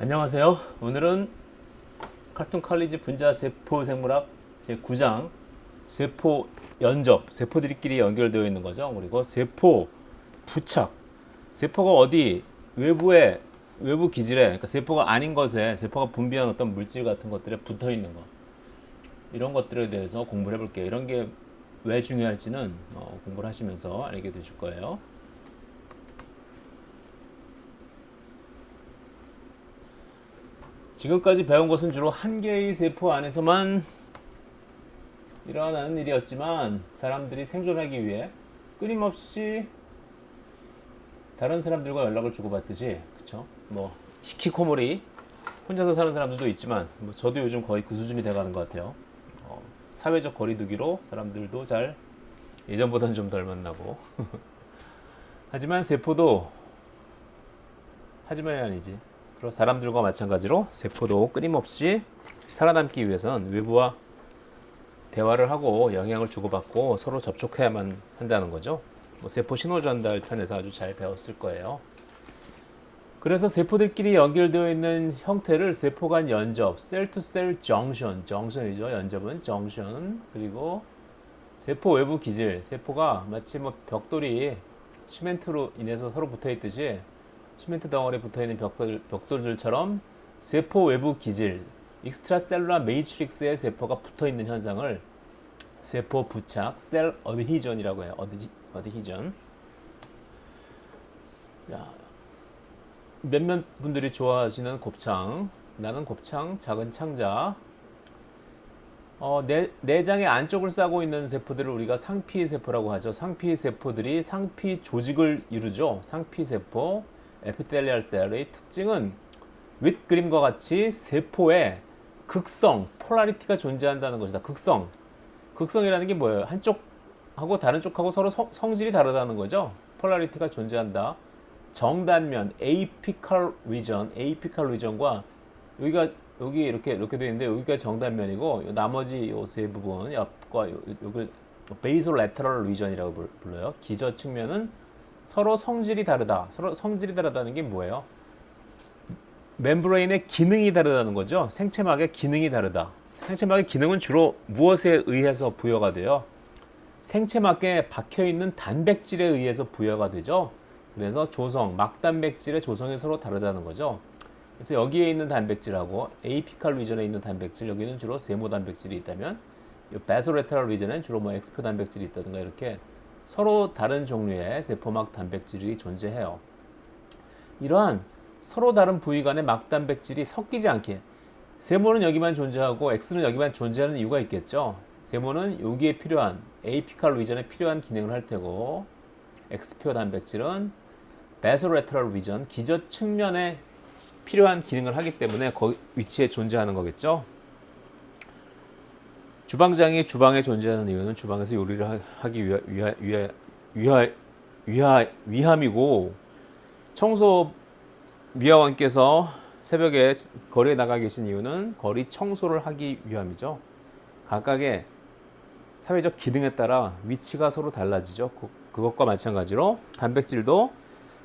안녕하세요. 오늘은 칼툰 칼리지 분자 세포 생물학 제9장 세포 연접, 세포들끼리 연결되어 있는 거죠. 그리고 세포 부착, 세포가 어디 외부 기질에, 그러니까 세포가 아닌 것에 세포가 분비한 어떤 물질 같은 것들에 붙어 있는 것, 이런 것들에 대해서 공부를 해볼게요. 이런 게 왜 중요할지는 공부를 하시면서 알게 되실 거예요. 지금까지 배운 것은 주로 한 개의 세포 안에서만 일어나는 일이었지만, 사람들이 생존하기 위해 끊임없이 다른 사람들과 연락을 주고받듯이, 그쵸? 뭐 히키코모리 혼자서 사는 사람들도 있지만, 뭐 저도 요즘 거의 그 수준이 돼가는 것 같아요. 사회적 거리두기로 사람들도 잘 예전보다는 좀 덜 만나고 하지만 세포도, 하지만이 아니지, 그리고 사람들과 마찬가지로 세포도 끊임없이 살아남기 위해서는 외부와 대화를 하고 영향을 주고받고 서로 접촉해야만 한다는 거죠. 뭐 세포 신호 전달 편에서 아주 잘 배웠을 거예요. 그래서 세포들끼리 연결되어 있는 형태를 세포 간 연접, 셀 투 셀 정션, 정션이죠. 연접은 정션. 그리고 세포 외부 기질, 세포가 마치 뭐 벽돌이 시멘트로 인해서 서로 붙어 있듯이 시멘트 덩어리에 붙어 있는 벽돌들처럼 세포 외부 기질, 익스트라셀룰라 매트릭스에 세포가 붙어 있는 현상을 세포 부착, 셀 어드히전이라고 해요. 어드히전. 몇몇 분들이 좋아하시는 곱창, 나는 곱창, 작은 창자. 내장의 안쪽을 싸고 있는 세포들을 우리가 상피 세포라고 하죠. 상피 세포들이 상피 조직을 이루죠. 상피 세포, 에피텔리알 셀의 특징은 윗그림과 같이 세포에 극성, 폴라리티가 존재한다는 것이다. 극성이라는 게 뭐예요? 한쪽하고 다른 쪽하고 서로 성질이 다르다는 거죠. 폴라리티가 존재한다. 정단면, 에이피칼 리전과 여기 이렇게 되어 있는데, 여기가 정단면이고 나머지 요 세 부분 옆과 요걸 베이솔 레터럴 리전이라고 불러요. 기저 측면은 서로 성질이 다르다. 서로 성질이 다르다는 게 뭐예요? 멤브레인의 기능이 다르다는 거죠. 생체막의 기능이 다르다. 생체막의 기능은 주로 무엇에 의해서 부여가 돼요? 생체막에 박혀 있는 단백질에 의해서 부여가 되죠. 그래서 막단백질의 조성이 서로 다르다는 거죠. 그래서 여기에 있는 단백질하고 에이피칼 리전에 있는 단백질, 여기는 주로 세모 단백질이 있다면, 이 바소레터럴 리전엔 주로 뭐 엑스프 단백질이 있다든가, 이렇게 서로 다른 종류의 세포막 단백질이 존재해요. 이러한 서로 다른 부위 간의 막 단백질이 섞이지 않게, 세모는 여기만 존재하고 X는 여기만 존재하는 이유가 있겠죠. 세모는 여기에 필요한 에이피칼 리전에 필요한 기능을 할 테고, 엑스표 단백질은 바소레터럴 리전, 기저 측면에 필요한 기능을 하기 때문에 거기 위치에 존재하는 거겠죠. 주방장이 주방에 존재하는 이유는 주방에서 요리를 하기 위함이고, 청소 미화원께서 새벽에 거리에 나가 계신 이유는 거리 청소를 하기 위함이죠. 각각의 사회적 기능에 따라 위치가 서로 달라지죠. 그것과 마찬가지로 단백질도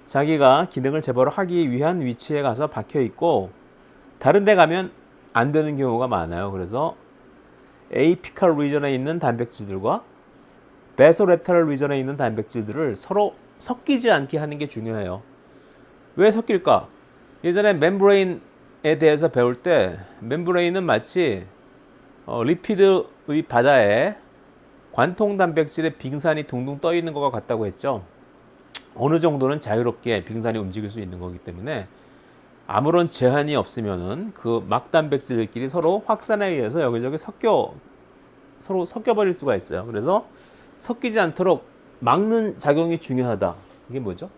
자기가 기능을 제대로 하기 위한 위치에 가서 박혀 있고, 다른 데 가면 안 되는 경우가 많아요. 그래서 에이피칼 리전에 있는 단백질들과 베소레터럴 리전에 있는 단백질들을 서로 섞이지 않게 하는 게 중요해요. 왜 섞일까? 예전에 멤브레인에 대해서 배울 때, 멤브레인은 마치 리피드의 바다에 관통 단백질의 빙산이 둥둥 떠 있는 것과 같다고 했죠. 어느 정도는 자유롭게 빙산이 움직일 수 있는 거기 때문에 아무런 제한이 없으면은 그 막단백질들끼리 서로 확산에 의해서 여기저기 서로 섞여버릴 수가 있어요. 그래서 섞이지 않도록 막는 작용이 중요하다. 이게 뭐죠?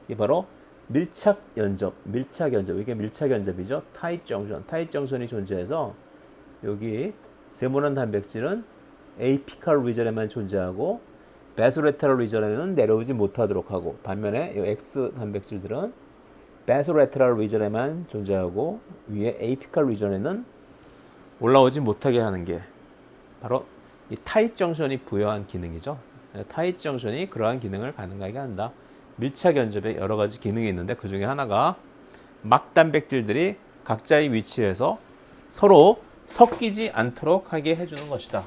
이게 바로 밀착 연접. 이게 밀착 연접이죠. 타잇 정션이 존재해서 여기 세모난 단백질은 에이피칼 리전에만 존재하고 바소레터럴 리전에는 내려오지 못하도록 하고, 반면에 이 X 단백질들은 바소레터럴 리전에만 존재하고 위에 에이피칼 리전에는 올라오지 못하게 하는 게 바로 이 타잇 정션이 부여한 기능이죠. 타잇 정션이 그러한 기능을 가능하게 한다. 밀착 연접에 여러 가지 기능이 있는데 그 중에 하나가 막 단백질들이 각자의 위치에서 서로 섞이지 않도록 하게 해주는 것이다.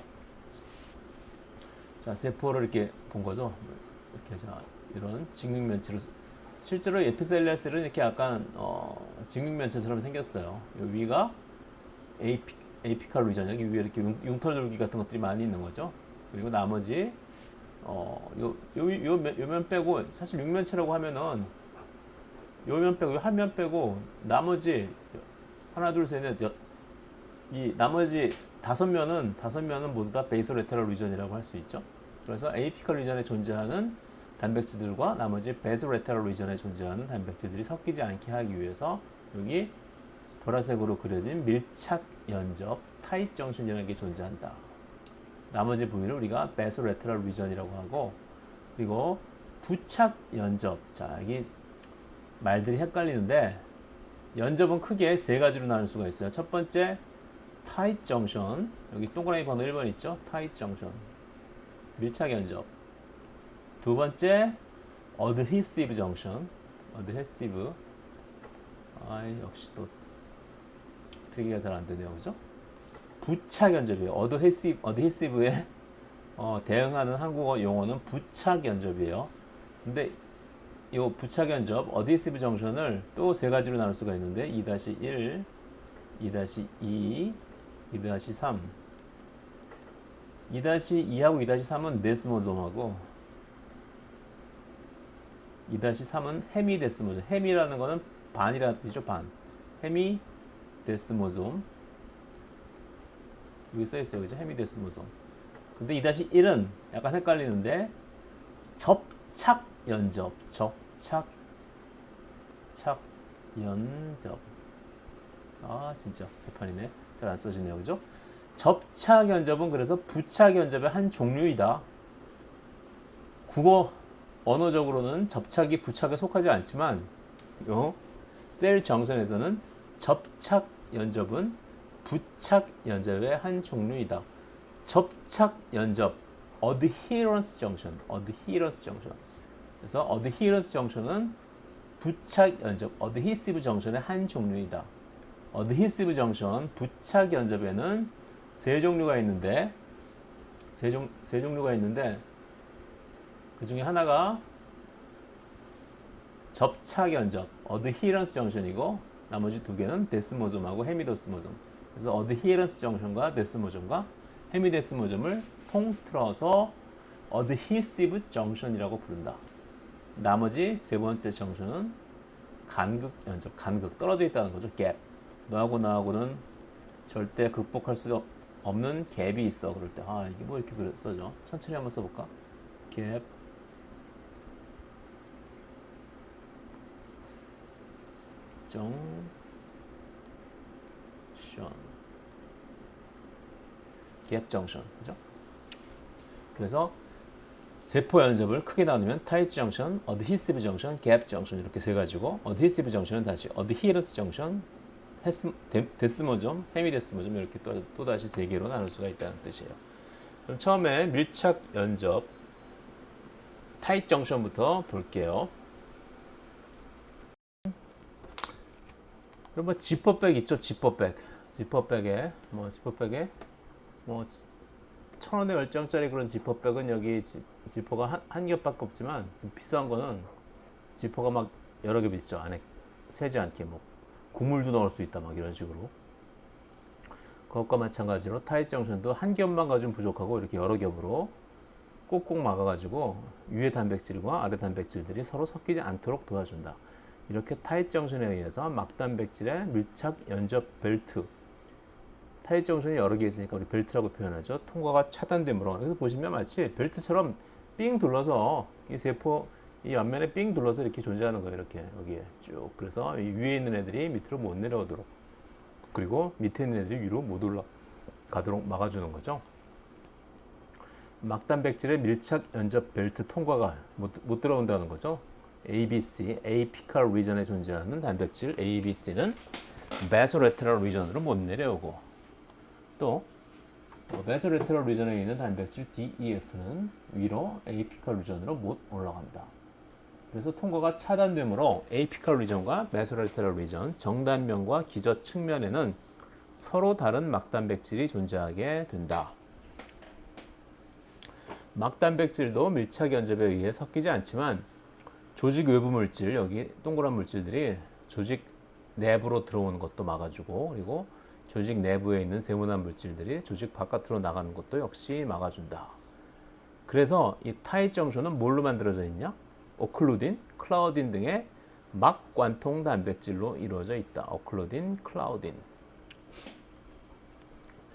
자, 세포를 이렇게 본 거죠. 이렇게 자, 이런 직육면체로 실제로 에피텔리아셀은 이렇게 약간 직육면체처럼 생겼어요. 이 위가 에이피칼 리전, 여기 위에 이렇게 융털줄기 같은 것들이 많이 있는 거죠. 그리고 나머지 요 면 빼고 사실 육면체라고 하면은 요 면 빼고 요 한 면 빼고 나머지 하나 둘 셋 넷 이 나머지 다섯 면은 모두 다 베이소레테럴 리전이라고 할 수 있죠. 그래서 에이피칼 리전에 존재하는 단백질들과 나머지 베이소레테럴 리전에 존재하는 단백질들이 섞이지 않게 하기 위해서 여기 보라색으로 그려진 밀착 연접 타잇 정션이라는 게 존재한다. 나머지 부위를 우리가 베이소레테럴 리전이라고 하고, 그리고 부착 연접. 자, 여기 말들이 헷갈리는데 연접은 크게 세 가지로 나눌 수가 있어요. 첫 번째 타잇 정션, 여기 동그라미 번호 1번 있죠? 타잇 정션, 밀착 연접. 두 번째 어드히시브 정션, 어드히시브. 역시 또 필기가 잘 안 되네요, 그죠? 부착 연접이에요. 어드히시브에 대응하는 한국어 용어는 부착 연접이에요. 근데 이 부착 연접, 어드히시브 정션을 또 세 가지로 나눌 수가 있는데 2-1, 2-2, 2-3. 2-2하고 2-3은 데스모솜하고 2-3은 헤미데스모솜. 헤미라는 거는 반이라는 뜻이죠, 반. 헤미데스모솜. 여기 써있어요, 그죠? 헤미데스모솜. 근데 2-1은 약간 헷갈리는데 접착 연접, 연접. 진짜 개판이네. 잘 안 써지네요, 그죠? 접착 연접은 그래서 부착 연접의 한 종류이다. 국어 언어적으로는 접착이 부착에 속하지 않지만 셀 정선에서는 접착 연접은 부착 연접의 한 종류이다. 접착 연접, adherence junction. 그래서 adherence junction은 부착 연접, adhesive junction의 한 종류이다. adhesive junction, 부착 연접에는 세 종류가 있는데 그 중에 하나가 접착 연접, adherence junction이고 나머지 두 개는 데스모즘하고 헤미데스모즘. 그래서 adherence junction과 데스모즘과 헤미데스모즘을 통틀어서 adhesive junction이라고 부른다. 나머지 세 번째 정션은 간극 연접, 간극, 떨어져 있다는 거죠. 갭. 너하고 나하고는 절대 극복할 수 없는 갭이 있어. 그럴 때 이게 뭐 이렇게 써져. 천천히 한번 써볼까? 갭 정션. 갭 정션, 그죠? 그래서 세포 연접을 크게 나누면 타잇 정션, 어드히시브 정션, 갭 정션 이렇게 세 가지고, 어드히시브 정션은 다시 어드히런스 정션, 데스모점, 헤미데스모점 이렇게 또 다시 세 개로 나눌 수가 있다는 뜻이에요. 그럼 처음에 밀착 연접 타잇 정션부터 볼게요. 그럼 뭐 지퍼백 있죠, 지퍼백에 뭐 1,000원에 10장짜리 그런 지퍼백은 여기 지퍼가 한 겹밖에 없지만 좀 비싼 거는 지퍼가 막 여러 겹 있죠. 안에 새지 않게 뭐 국물도 넣을 수 있다 막 이런 식으로. 그것과 마찬가지로 타잇 정션도 한 겹만 가지면 부족하고 이렇게 여러 겹으로 꼭꼭 막아가지고 위에 단백질과 아래 단백질들이 서로 섞이지 않도록 도와준다. 이렇게 타잇 정션에 의해서 막단백질의 밀착 연접 벨트, 타잇 정션이 여러 개 있으니까 우리 벨트라고 표현하죠. 통과가 차단됨으로. 그래서 보시면 마치 벨트처럼 삥 둘러서 이 세포 이 옆면에 삥 둘러서 이렇게 존재하는 거예요. 이렇게 여기에 쭉. 그래서 이 위에 있는 애들이 밑으로 못 내려오도록, 그리고 밑에 있는 애들이 위로 못 올라가도록 막아주는 거죠. 막단백질의 밀착 연접 벨트 통과가 못 들어온다는 거죠. ABC, apical region에 존재하는 단백질 ABC는 basolateral region으로 못 내려오고, 또 basolateral region에 있는 단백질 DEF는 위로 apical region으로 못 올라간다. 그래서 통과가 차단되므로 에이피컬 리전과 메소레테럴 리전, 정단면과 기저 측면에는 서로 다른 막단백질이 존재하게 된다. 막단백질도 밀착 연접에 의해 섞이지 않지만 조직 외부 물질, 여기 동그란 물질들이 조직 내부로 들어오는 것도 막아주고, 그리고 조직 내부에 있는 세모난 물질들이 조직 바깥으로 나가는 것도 역시 막아준다. 그래서 이 타잇 정션은 뭘로 만들어져 있냐? 오클루딘, 클라우딘 등의 막관통 단백질로 이루어져 있다. 오클루딘, 클라우딘.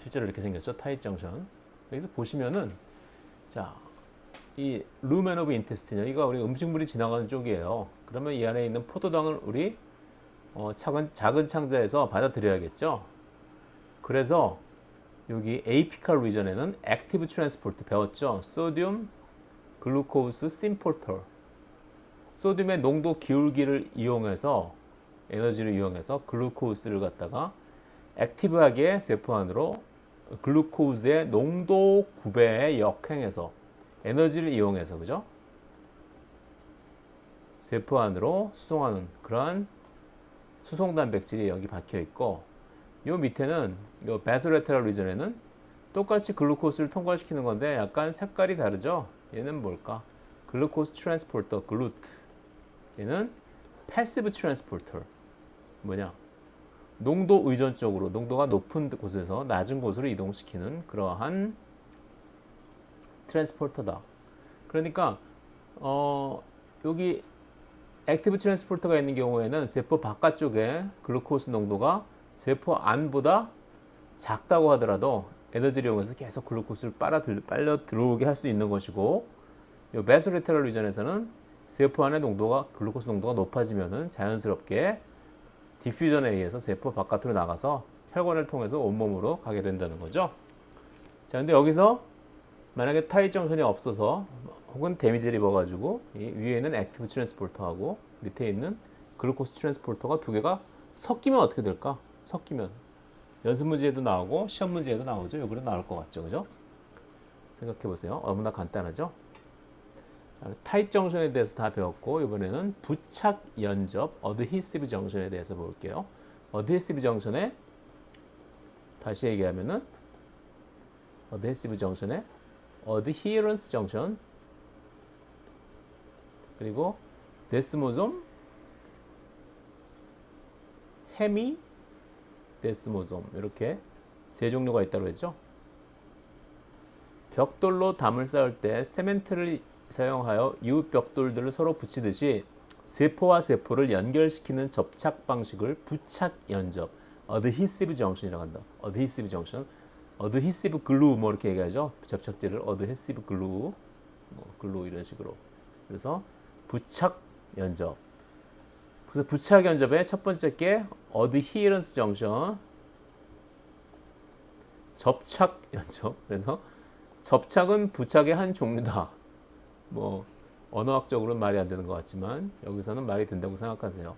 실제로 이렇게 생겼죠. 타잇 정션. 여기서 보시면은 자, 이 루멘 오브 인테스틴, 이거 우리 음식물이 지나가는 쪽이에요. 그러면 이 안에 있는 포도당을 우리 작은 창자에서 받아들여야겠죠. 그래서 여기 에이피컬 리전에는 액티브 트랜스포트 배웠죠. 소듐 글루코스 심폴터. 소듐의 농도 기울기를 이용해서 에너지를 이용해서 글루코스를 갖다가 액티브하게 세포 안으로 글루코스의 농도 9배에 역행해서 에너지를 이용해서, 그죠? 세포 안으로 수송하는 그러한 수송 단백질이 여기 박혀 있고, 요 밑에는 요 바소레테럴 리전에는 똑같이 글루코스를 통과시키는 건데 약간 색깔이 다르죠? 얘는 뭘까? 글루코스 트랜스포터, 글루트. 얘는 패시브 트랜스포터. 뭐냐? 농도 의존적으로, 농도가 높은 곳에서 낮은 곳으로 이동시키는 그러한 트랜스포터다. 그러니까 여기 액티브 트랜스포터가 있는 경우에는 세포 바깥쪽에 글루코스 농도가 세포 안보다 작다고 하더라도 에너지를 이용해서 계속 글루코스를 빨려 들어오게 할 수 있는 것이고, 이 바소레테럴 리전에서는 세포 안의 농도가 글루코스 농도가 높아지면은 자연스럽게 디퓨전에 의해서 세포 바깥으로 나가서 혈관을 통해서 온몸으로 가게 된다는 거죠. 자, 근데 여기서 만약에 타잇 정션이 없어서 혹은 데미지를 입어가지고 이 위에 있는 액티브 트랜스포터하고 밑에 있는 글루코스 트랜스포터가 두 개가 섞이면 어떻게 될까? 섞이면 연습 문제에도 나오고 시험 문제에도 나오죠. 여기로 나올 것 같죠, 그죠? 생각해 보세요. 너무나 간단하죠? 타잇 정션에 대해서 다 배웠고, 이번에는 부착 연접 어드히시브 정션에 대해서 볼게요. 어드히시브 정션에 다시 얘기하면은 어드히시브 정션에 어드히런스 정션, 그리고 데스모솜, 헤미 데스모솜, 이렇게 세 종류가 있다고 했죠. 벽돌로 담을 쌓을 때 세멘트를 사용하여 이웃 벽돌들을 서로 붙이듯이 세포와 세포를 연결시키는 접착 방식을 부착 연접, 어드히시브 정션이라고 한다. 어드히시브 정션, 어드히시브 글루 뭐 이렇게 얘기하죠. 접착제를 어드히시브 글루, 글루 이런 식으로. 그래서 부착 연접. 그래서 부착 연접의 첫 번째 게 어드히런스 정션, 접착 연접. 그래서 접착은 부착의 한 종류다. 뭐 언어학적으로는 말이 안 되는 것 같지만 여기서는 말이 된다고 생각하세요.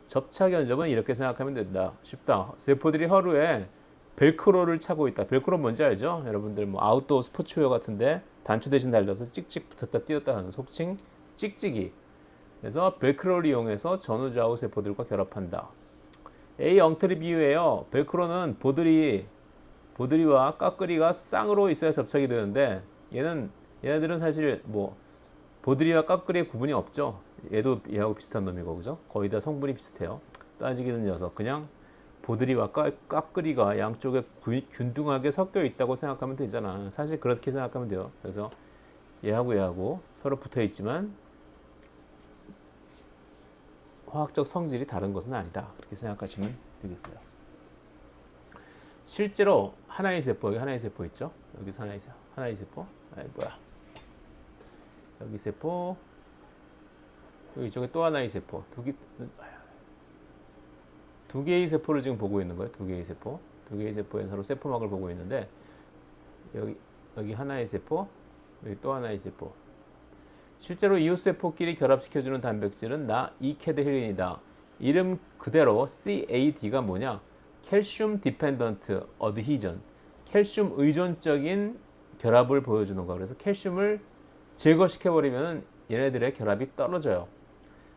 접착 연접은 이렇게 생각하면 된다. 쉽다. 세포들이 하루에 벨크로를 차고 있다. 벨크로 뭔지 알죠? 여러분들 뭐 아웃도어 스포츠웨어 같은데 단추 대신 달려서 찍찍 붙었다 띄었다 하는 속칭 찍찍이. 그래서 벨크로를 이용해서 전후좌우 세포들과 결합한다. A 엉터리 비유예요. 벨크로는 보드리와 까끄리가 쌍으로 있어야 접착이 되는데 얘네들은 사실 뭐 보드리와 까끄리의 구분이 없죠. 얘도 얘하고 비슷한 놈이고, 그죠? 거의 다 성분이 비슷해요. 따지기는 녀석. 그냥 보드리와 까끄리가 양쪽에 균등하게 섞여 있다고 생각하면 되잖아. 사실 그렇게 생각하면 돼요. 그래서 얘하고 서로 붙어 있지만 화학적 성질이 다른 것은 아니다. 그렇게 생각하시면 되겠어요. 실제로 하나의 세포, 여기 하나의 세포 있죠? 여기서 하나의 세포. 뭐야? 여기 세포, 여기 이쪽에 또 하나의 세포. 두 개의 세포를 지금 보고 있는 거예요. 두 개의 세포. 두 개의 세포에 서로 세포막을 보고 있는데, 여기 하나의 세포, 여기 또 하나의 세포. 실제로 이웃세포끼리 결합시켜주는 단백질은 이케드헤린이다. 이름 그대로 CAD가 뭐냐? 칼슘 디펜던트 어드히전. 칼슘 의존적인 결합을 보여주는 거. 그래서 칼슘을 제거시켜버리면 얘네들의 결합이 떨어져요.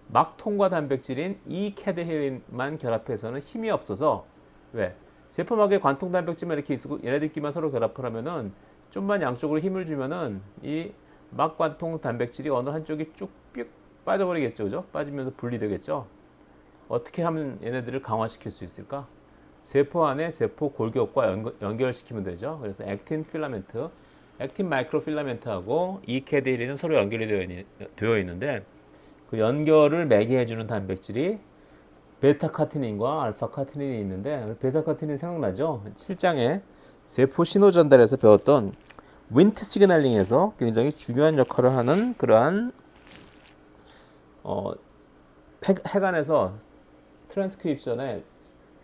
막통과 단백질인 이 캐데히린만 결합해서는 힘이 없어서 왜? 세포막에 관통 단백질만 이렇게 있고 얘네들끼리만 서로 결합을 하면은 좀만 양쪽으로 힘을 주면은 이 막관통 단백질이 어느 한쪽이 쭉쭉 빠져버리겠죠, 그죠? 빠지면서 분리되겠죠. 어떻게 하면 얘네들을 강화시킬 수 있을까? 세포 안에 세포 골격과 연결시키면 되죠. 그래서 액틴 필라멘트, 액틴 마이크로 필라멘트하고 이 캐데히린은 서로 연결이 되어 있는데 그 연결을 매개해주는 단백질이 베타카티닌과 알파카티닌이 있는데 베타카티닌 생각나죠? 7장에 세포 신호 전달에서 배웠던 윈트 시그널링에서 굉장히 중요한 역할을 하는 그러한 핵 안에서 트랜스크립션에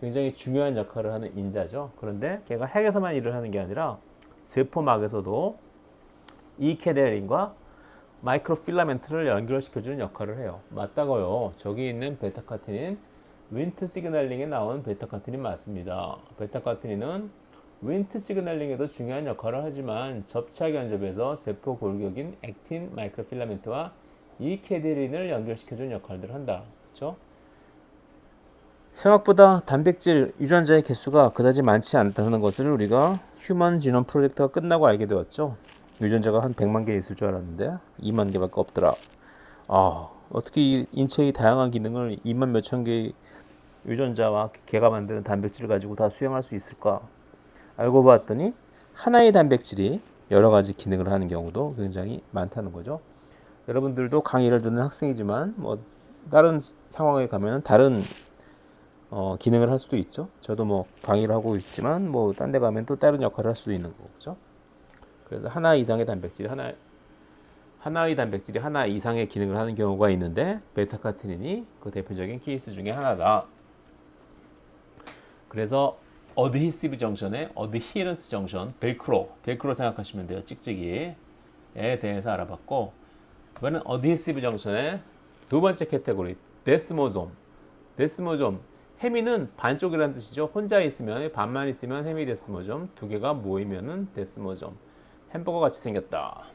굉장히 중요한 역할을 하는 인자죠. 그런데 걔가 핵에서만 일을 하는 게 아니라 세포막에서도 이 캐데린과 마이크로 필라멘트를 연결시켜주는 역할을 해요. 맞다고요. 저기 있는 베타카티닌, 윈트 시그널링에 나온 베타카티닌 맞습니다. 베타카티닌은 윈트 시그널링에도 중요한 역할을 하지만 접착 견접에서 세포 골격인 액틴 마이크로 필라멘트와 이 캐데린을 연결시켜주는 역할들을 한다. 그렇죠? 생각보다 단백질 유전자의 개수가 그다지 많지 않다는 것을 우리가 휴먼 지놈 프로젝트가 끝나고 알게 되었죠. 유전자가 한 100만 개 있을 줄 알았는데 2만 개밖에 없더라. 어떻게 이 인체의 다양한 기능을 2만 몇천 개의 유전자와 개가 만드는 단백질을 가지고 다 수행할 수 있을까? 알고 봤더니 하나의 단백질이 여러 가지 기능을 하는 경우도 굉장히 많다는 거죠. 여러분들도 강의를 듣는 학생이지만 뭐 다른 상황에 가면 다른 기능을 할 수도 있죠. 저도 뭐 강의를 하고 있지만 뭐 딴 데 가면 또 다른 역할을 할 수도 있는 거죠. 그래서 하나 이상의 단백질이 하나의 단백질이 하나 이상의 기능을 하는 경우가 있는데 베타카티닌이 그 대표적인 케이스 중에 하나다. 그래서 어드히시브 정션에 어드히런스 정션, 벨크로 생각하시면 돼요. 찍찍이에 대해서 알아봤고, 이번엔 어드히시브 정션의 두 번째 카테고리 데스모좀. 헤미는 반쪽이라는 뜻이죠. 혼자 있으면 반만 있으면 헤미데스모점, 두 개가 모이면은 데스모점. 햄버거 같이 생겼다.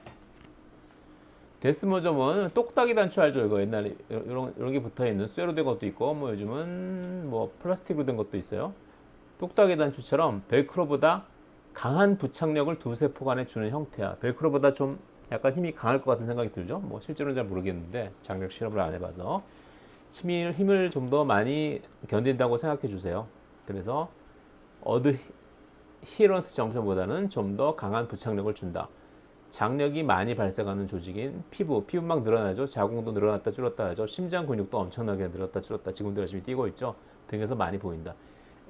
데스모점은 똑딱이 단추 알죠? 이거 옛날에 이런 게 붙어 있는 쇠로 된 것도 있고 뭐 요즘은 뭐 플라스틱으로 된 것도 있어요. 똑딱이 단추처럼 벨크로보다 강한 부착력을 두 세포 간에 주는 형태야. 벨크로보다 좀 약간 힘이 강할 것 같은 생각이 들죠. 뭐 실제로는 잘 모르겠는데 장력 실험을 안 해봐서 힘을 좀 더 많이 견딘다고 생각해 주세요. 그래서 어드히런스 정션보다는 좀 더 강한 부착력을 준다. 장력이 많이 발생하는 조직인 피부막 늘어나죠. 자궁도 늘어났다 줄었다 하죠. 심장 근육도 엄청나게 늘었다 줄었다. 지금도 열심히 뛰고 있죠. 등에서 많이 보인다.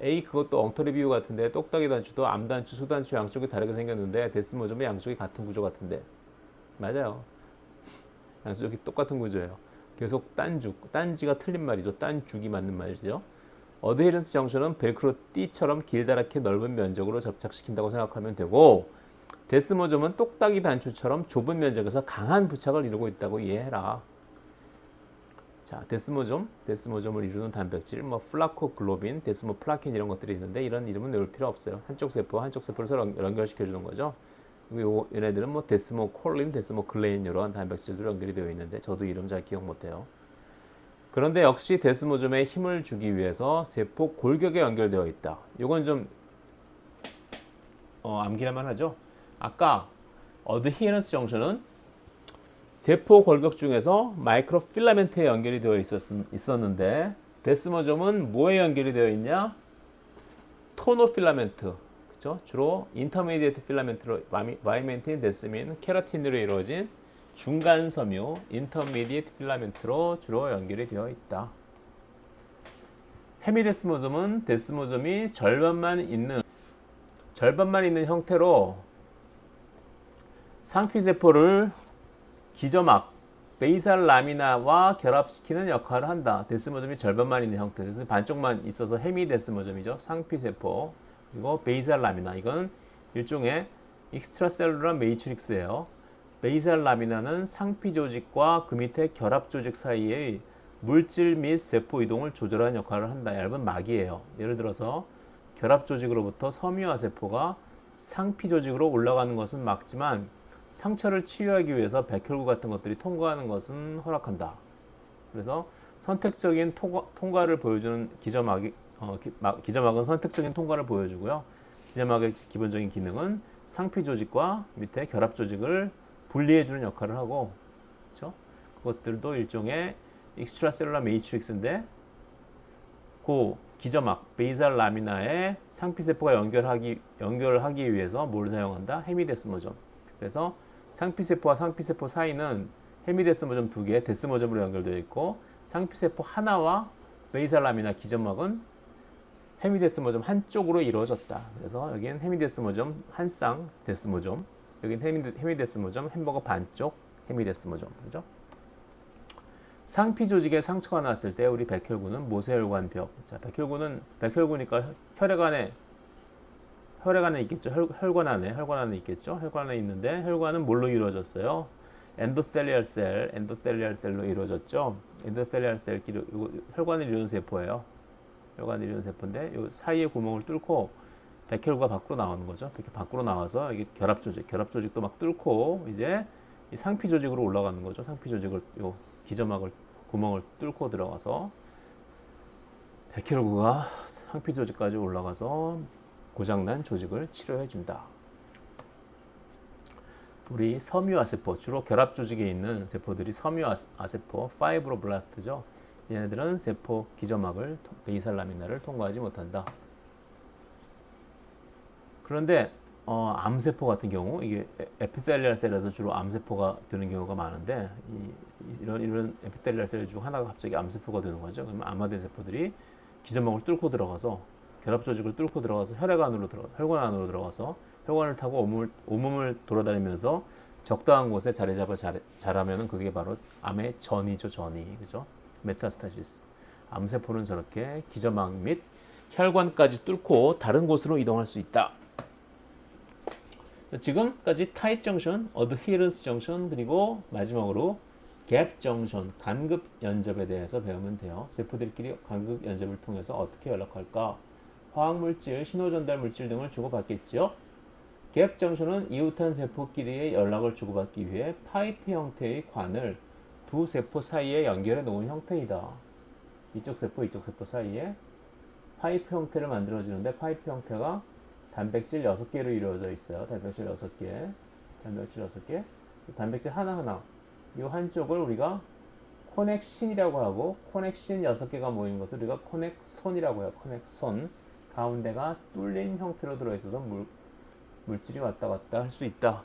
그것도 엉터리 비유 같은데 똑딱이 단추도 암단추, 수단추 양쪽이 다르게 생겼는데 데스모점의 양쪽이 같은 구조 같은데 맞아요. 양쪽이 똑같은 구조예요. 계속 딴지가 틀린 말이죠. 딴죽이 맞는 말이죠. 어드헤런스 정션은 벨크로 띠처럼 길다랗게 넓은 면적으로 접착시킨다고 생각하면 되고 데스모점은 똑딱이 단추처럼 좁은 면적에서 강한 부착을 이루고 있다고 이해해라. 자, 데스모점을 이루는 단백질, 뭐 플라코글로빈, 데스모플라킨 이런 것들이 있는데 이런 이름은 외울 필요 없어요. 한쪽 세포를 서로 연결시켜 주는 거죠. 그리고 얘네들은 뭐 데스모콜린, 데스모글레인 이런 단백질도 연결이 되어 있는데 저도 이름 잘 기억 못해요. 그런데 역시 데스모점에 힘을 주기 위해서 세포 골격에 연결되어 있다. 이건 좀 암기할만 하죠. 아까 어드히런스 정션은 세포 골격 중에서 마이크로 필라멘트에 연결이 되어 있었는데 데스모점은 뭐에 연결이 되어 있냐? 토노 필라멘트. 그렇죠? 주로 인터미디에이트 필라멘트로 바이멘틴, 데스민, 케라틴으로 이루어진 중간 섬유 인터미디에이트 필라멘트로 주로 연결이 되어 있다. 헤미데스모점은 데스모점이 절반만 있는 형태로 상피세포를 기저막, 베이살 라미나와 결합시키는 역할을 한다. 데스모점이 절반만 있는 형태. 그래서 반쪽만 있어서 헤미데스모점이죠. 상피세포. 그리고 베이살 라미나. 이건 일종의 익스트라셀룰러 매트릭스예요. 베이살 라미나는 상피 조직과 그 밑에 결합 조직 사이의 물질 및 세포 이동을 조절하는 역할을 한다. 얇은 막이에요. 예를 들어서 결합 조직으로부터 섬유화 세포가 상피 조직으로 올라가는 것은 막지만 상처를 치유하기 위해서 백혈구 같은 것들이 통과하는 것은 허락한다. 그래서 선택적인 통과를 보여주는 기점막이 기점막은 선택적인 통과를 보여주고요. 기점막의 기본적인 기능은 상피 조직과 밑에 결합 조직을 분리해주는 역할을 하고, 그렇죠? 그것들도 일종의 익스트라셀룰라 매트릭스인데, 그 기점막 베이살 라미나에 상피 세포가 연결하기 위해서 뭘 사용한다? 헤미데스모점. 그래서 상피 세포와 상피 세포 사이는 헤미데스모점 두 개, 데스모점으로 연결되어 있고, 상피 세포 하나와 베이살 라미나 기점막은 헤미데스모점 한쪽으로 이루어졌다. 그래서 여기는 헤미데스모점 한 쌍 데스모점, 여기는 헤미데스모점 햄버거 반쪽 헤미데스모점. 그죠? 상피 조직에 상처가 났을 때 우리 백혈구는 모세혈관벽. 자, 백혈구니까 혈액안에 있겠죠. 혈관 안에 있겠죠. 혈관 안에 있는데 혈관은 뭘로 이루어졌어요? 엔도텔리얼 셀로 이루어졌죠. 엔도텔리얼 셀끼리 혈관을 이루는 세포예요. 혈관을 이루는 세포인데 이 사이에 구멍을 뚫고 백혈구가 밖으로 나오는 거죠. 밖으로 나와서 이게 결합 조직도 막 뚫고 이제 이 상피 조직으로 올라가는 거죠. 상피 조직을 요 기점막을 구멍을 뚫고 들어가서 백혈구가 상피 조직까지 올라가서 고장난 조직을 치료해 준다. 우리 섬유아세포, 주로 결합 조직에 있는 세포들이 섬유아세포, 파이브로블라스트죠. 얘네들은 세포 기점막을 베이살 라미나를 통과하지 못한다. 그런데 암세포 같은 경우 이게 에피텔리얼 셀에서 주로 암세포가 되는 경우가 많은데 이런 에피텔리얼 셀 중 하나가 갑자기 암세포가 되는 거죠. 그러면 암화된 세포들이 기점막을 뚫고 들어가서 결합 조직을 뚫고 들어가서 혈관 안으로 들어가서 혈관을 타고 온몸을 돌아다니면서 적당한 곳에 자리 잡아 자라면은 그게 바로 암의 전이죠, 전이. 그죠? 메타스타시스. 암세포는 저렇게 기점막 및 혈관까지 뚫고 다른 곳으로 이동할 수 있다. 지금까지 타잇 정션, 어드히런스 정션, 그리고 마지막으로 갭 정션, 간급 연접에 대해서 배우면 돼요. 세포들끼리 간급 연접을 통해서 어떻게 연락할까? 화학물질, 신호전달 물질 등을 주고받겠지요. 갭 정션은 이웃한 세포끼리의 연락을 주고받기 위해 파이프 형태의 관을 두 세포 사이에 연결해 놓은 형태이다. 이쪽 세포 사이에 파이프 형태를 만들어주는데 파이프 형태가 단백질 6개로 이루어져 있어요. 단백질 6개. 단백질 하나하나. 이 한쪽을 우리가 코넥신이라고 하고, 코넥신 6개가 모인 것을 우리가 코넥손이라고 해요. 코넥손. 가운데가 뚫린 형태로 들어있어서 물질이 왔다 갔다 할 수 있다.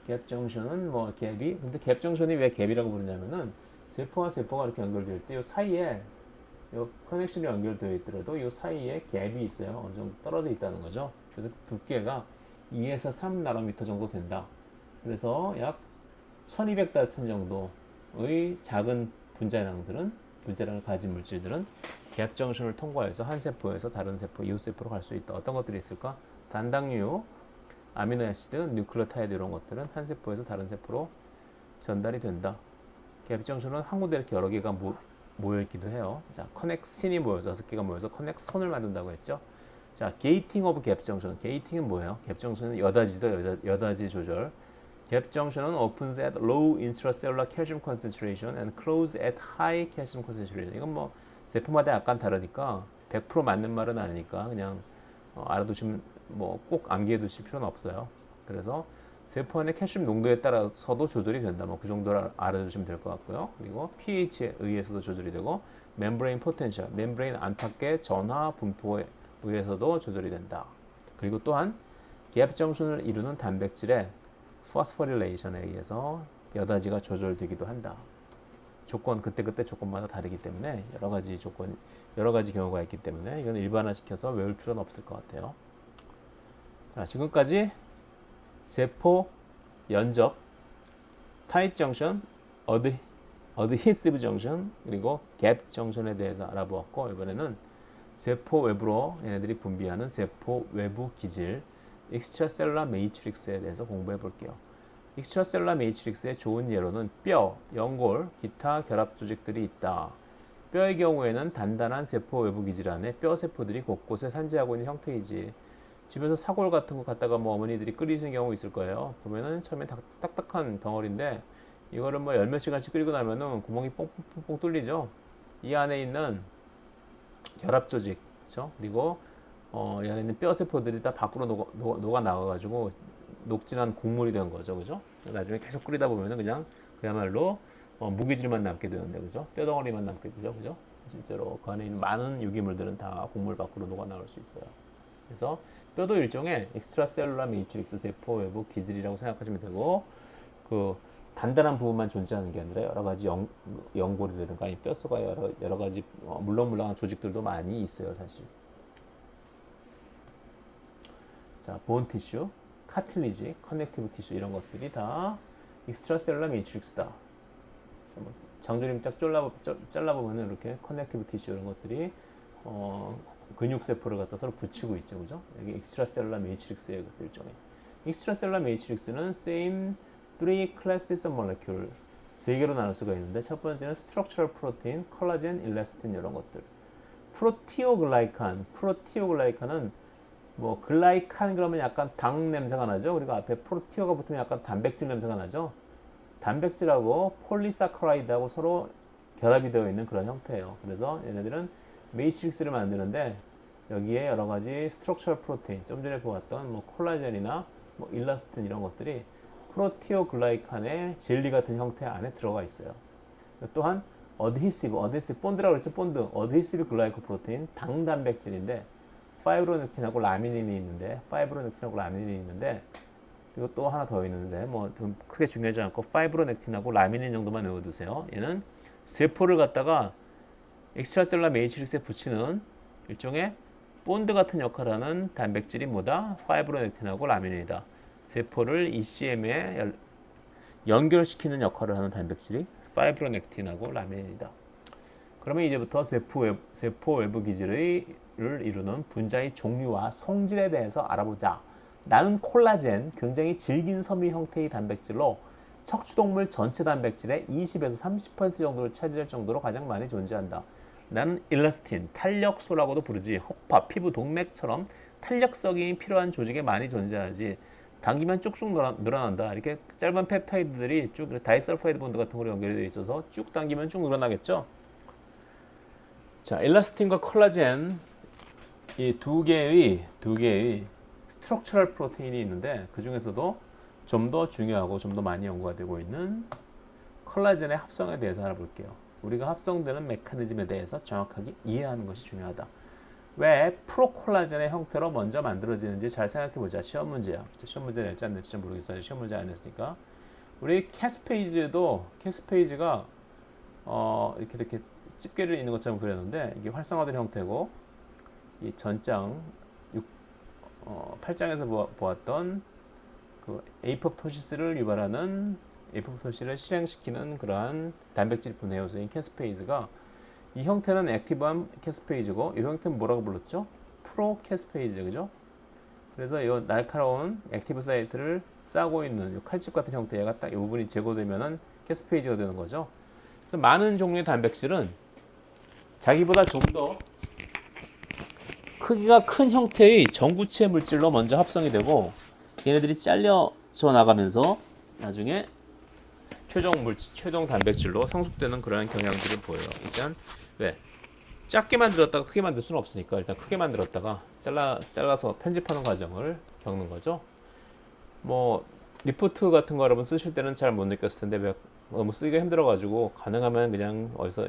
갭 정션은 근데 갭 정션이 왜 갭이라고 부르냐면은 세포와 세포가 이렇게 연결될 때 이 사이에 이 커넥션이 연결되어 있더라도 이 사이에 갭이 있어요. 어느 정도 떨어져 있다는 거죠. 그래서 두께가 2에서 3나노미터 정도 된다. 그래서 약 1200달튼 정도의 작은 분자량을 가진 물질들은 갭 정션을 통과해서 한 세포에서 다른 세포, 이웃 세포로 갈 수 있다. 어떤 것들이 있을까? 단당류, 아미노애시드, 뉴클레오타이드 이런 것들은 한 세포에서 다른 세포로 전달이 된다. 갭 정션은 한 군데 이렇게 여러 개가 모여 있기도 해요. 자, 커넥신이 모여서 6개가 모여서 커넥손을 만든다고 했죠. 자, 게이팅 오브 갭 정션. 게이팅은 뭐예요? 갭 정션은 여다지 조절. 갭 정션은 opens at low intracellular calcium concentration and closes at high calcium concentration. 이건 뭐 세포마다 약간 다르니까 100% 맞는 말은 아니니까 그냥 알아두시면 꼭 암기해 두실 필요는 없어요. 그래서 세포 안의 칼슘 농도에 따라서도 조절이 된다. 그 정도를 알아두시면 될 것 같고요. 그리고 pH에 의해서도 조절이 되고 membrane potential, 멤브레인 안팎의 전하 분포에 의해서도 조절이 된다. 그리고 또한 갭 정션을 이루는 단백질의 포스포릴레이션에 의해서 여다지가 조절되기도 한다. 그때 조건마다 다르기 때문에 여러 가지 경우가 있기 때문에 이건 일반화시켜서 외울 필요는 없을 것 같아요. 자, 지금까지 세포 연접, 타잇 정션, 어드히시브 정션, 그리고 갭 정션에 대해서 알아보았고, 이번에는 세포 외부로 얘네들이 분비하는 세포 외부 기질, 익스트라셀룰라 매트릭스에 대해서 공부해 볼게요. 익스트라셀룰라 매트릭스의 좋은 예로는 뼈, 연골, 기타 결합 조직들이 있다. 뼈의 경우에는 단단한 세포 외부 기질 안에 뼈 세포들이 곳곳에 산재하고 있는 형태이지. 집에서 사골 같은 거 갖다가 어머니들이 끓이시는 경우 있을 거예요. 보면은 처음에 딱딱한 덩어리인데 이거를 뭐 열 몇 시간씩 끓이고 나면은 구멍이 뽕뽕뽕 뚫리죠. 이 안에 있는 결합 조직, 그렇죠? 그리고 이 안에 있는 뼈 세포들이 다 밖으로 녹아 나와가지고 녹진한 곡물이 된 거죠, 그죠? 나중에 계속 끓이다 보면은 그냥 그야말로 무기질만 남게 되는데, 그죠? 뼈덩어리만 남게 되죠, 그죠? 실제로 그 안에 있는 많은 유기물들은 다 곡물 밖으로 녹아 나올 수 있어요. 그래서 뼈도 일종의 엑스트라셀룰라 매트릭스 세포 외부 기질이라고 생각하시면 되고, 그 단단한 부분만 존재하는 게 아니라 여러 가지 연골이라든가 아니 뼛속에 여러 가지 물렁물렁한 조직들도 많이 있어요, 사실. 자, 본 티슈, 카틸리지, 커넥티브 티슈 이런 것들이 다 익스트라셀룰라 매트릭스다. 장조림 쫙 잘라보면 이렇게 커넥티브 티슈 이런 것들이 근육세포를 갖다 서로 붙이고 있죠, 그죠? 여기 익스트라셀룰라 매트릭스의 일종의. 익스트라셀룰라 매트릭스는 same three classes of molecule 세 개로 나눌 수가 있는데 첫 번째는 structural protein, 콜라겐, 일라스틴 이런 것들. 프로티오글라이칸은 뭐 글라이칸 그러면 약간 당 냄새가 나죠. 그리고 앞에 프로티오가 붙으면 약간 단백질 냄새가 나죠. 단백질하고 폴리사카라이드하고 서로 결합이 되어 있는 그런 형태예요. 그래서 얘네들은 매트릭스를 만드는데 여기에 여러 가지 스트럭처럴 프로테인, 좀 전에 보았던 뭐 콜라겐이나 뭐 일라스틴 이런 것들이 프로티오글라이칸의 젤리 같은 형태 안에 들어가 있어요. 또한 어드히시브 본드라고 그랬죠. 본드, 어드히시브 글라이코 프로테인, 당 단백질인데 파이브로넥틴하고 라미닌이 있는데 그리고 또 하나 더 있는데 뭐 크게 중요하지 않고 파이브로넥틴하고 라미닌 정도만 외워두세요. 얘는 세포를 갖다가 엑스트라셀룰라 매트릭스에 붙이는 일종의 본드 같은 역할을 하는 단백질이 뭐다? 파이브로넥틴하고 라미닌이다. 세포를 ECM에 연결시키는 역할을 하는 단백질이 파이브로넥틴하고 라미닌이다. 그러면 이제부터 세포 외부 기질을 이루는 분자의 종류와 성질에 대해서 알아보자. 나는 콜라겐, 굉장히 질긴 섬유 형태의 단백질로 척추동물 전체 단백질의 20에서 30% 정도를 차지할 정도로 가장 많이 존재한다. 나는 일라스틴, 탄력소라고도 부르지. 허파, 피부, 동맥처럼 탄력성이 필요한 조직에 많이 존재하지. 당기면 쭉쭉 늘어난다. 이렇게 짧은 펩타이드들이 쭉 다이설파이드 본드 같은 거로 연결되어 있어서 쭉 당기면 쭉 늘어나겠죠. 자, 일라스틴과 콜라겐 이 두 개의 스트럭처럴 프로테인이 있는데 그 중에서도 좀 더 중요하고 좀 더 많이 연구가 되고 있는 콜라겐의 합성에 대해서 알아볼게요. 우리가 합성되는 메커니즘에 대해서 정확하게 이해하는 것이 중요하다. 왜 프로콜라겐의 형태로 먼저 만들어지는지 잘 생각해보자. 시험 문제야. 시험 문제 낼지 안 낼지 모르겠어요. 시험 문제 안 냈으니까. 우리 캐스페이즈가 이렇게 집게를 있는 것처럼 그렸는데 이게 활성화된 형태고 이 전장 8장에서 보았던 그 에이포토시스를 유발하는 에이포토시스를 실행시키는 그러한 단백질 분해 요소인 캐스페이즈가 이 형태는 액티브한 캐스페이즈고 이 형태는 뭐라고 불렀죠? 프로 캐스페이즈, 그죠? 그래서 이 날카로운 액티브 사이트를 싸고 있는 이 칼집 같은 형태가 딱 이 부분이 제거되면은 캐스페이즈가 되는 거죠. 그래서 많은 종류의 단백질은 자기보다 좀 더 크기가 큰 형태의 전구체 물질로 먼저 합성이 되고 얘네들이 잘려져 나가면서 나중에 최종 단백질로 성숙되는 그런 경향들을 보여요. 일단 왜 작게 만들었다가 크게 만들 수는 없으니까 일단 크게 만들었다가 잘라서 편집하는 과정을 겪는 거죠. 뭐 리포트 같은 거 여러분 쓰실 때는 잘 못 느꼈을 텐데 왜 너무 쓰기가 힘들어가지고 가능하면 그냥 어디서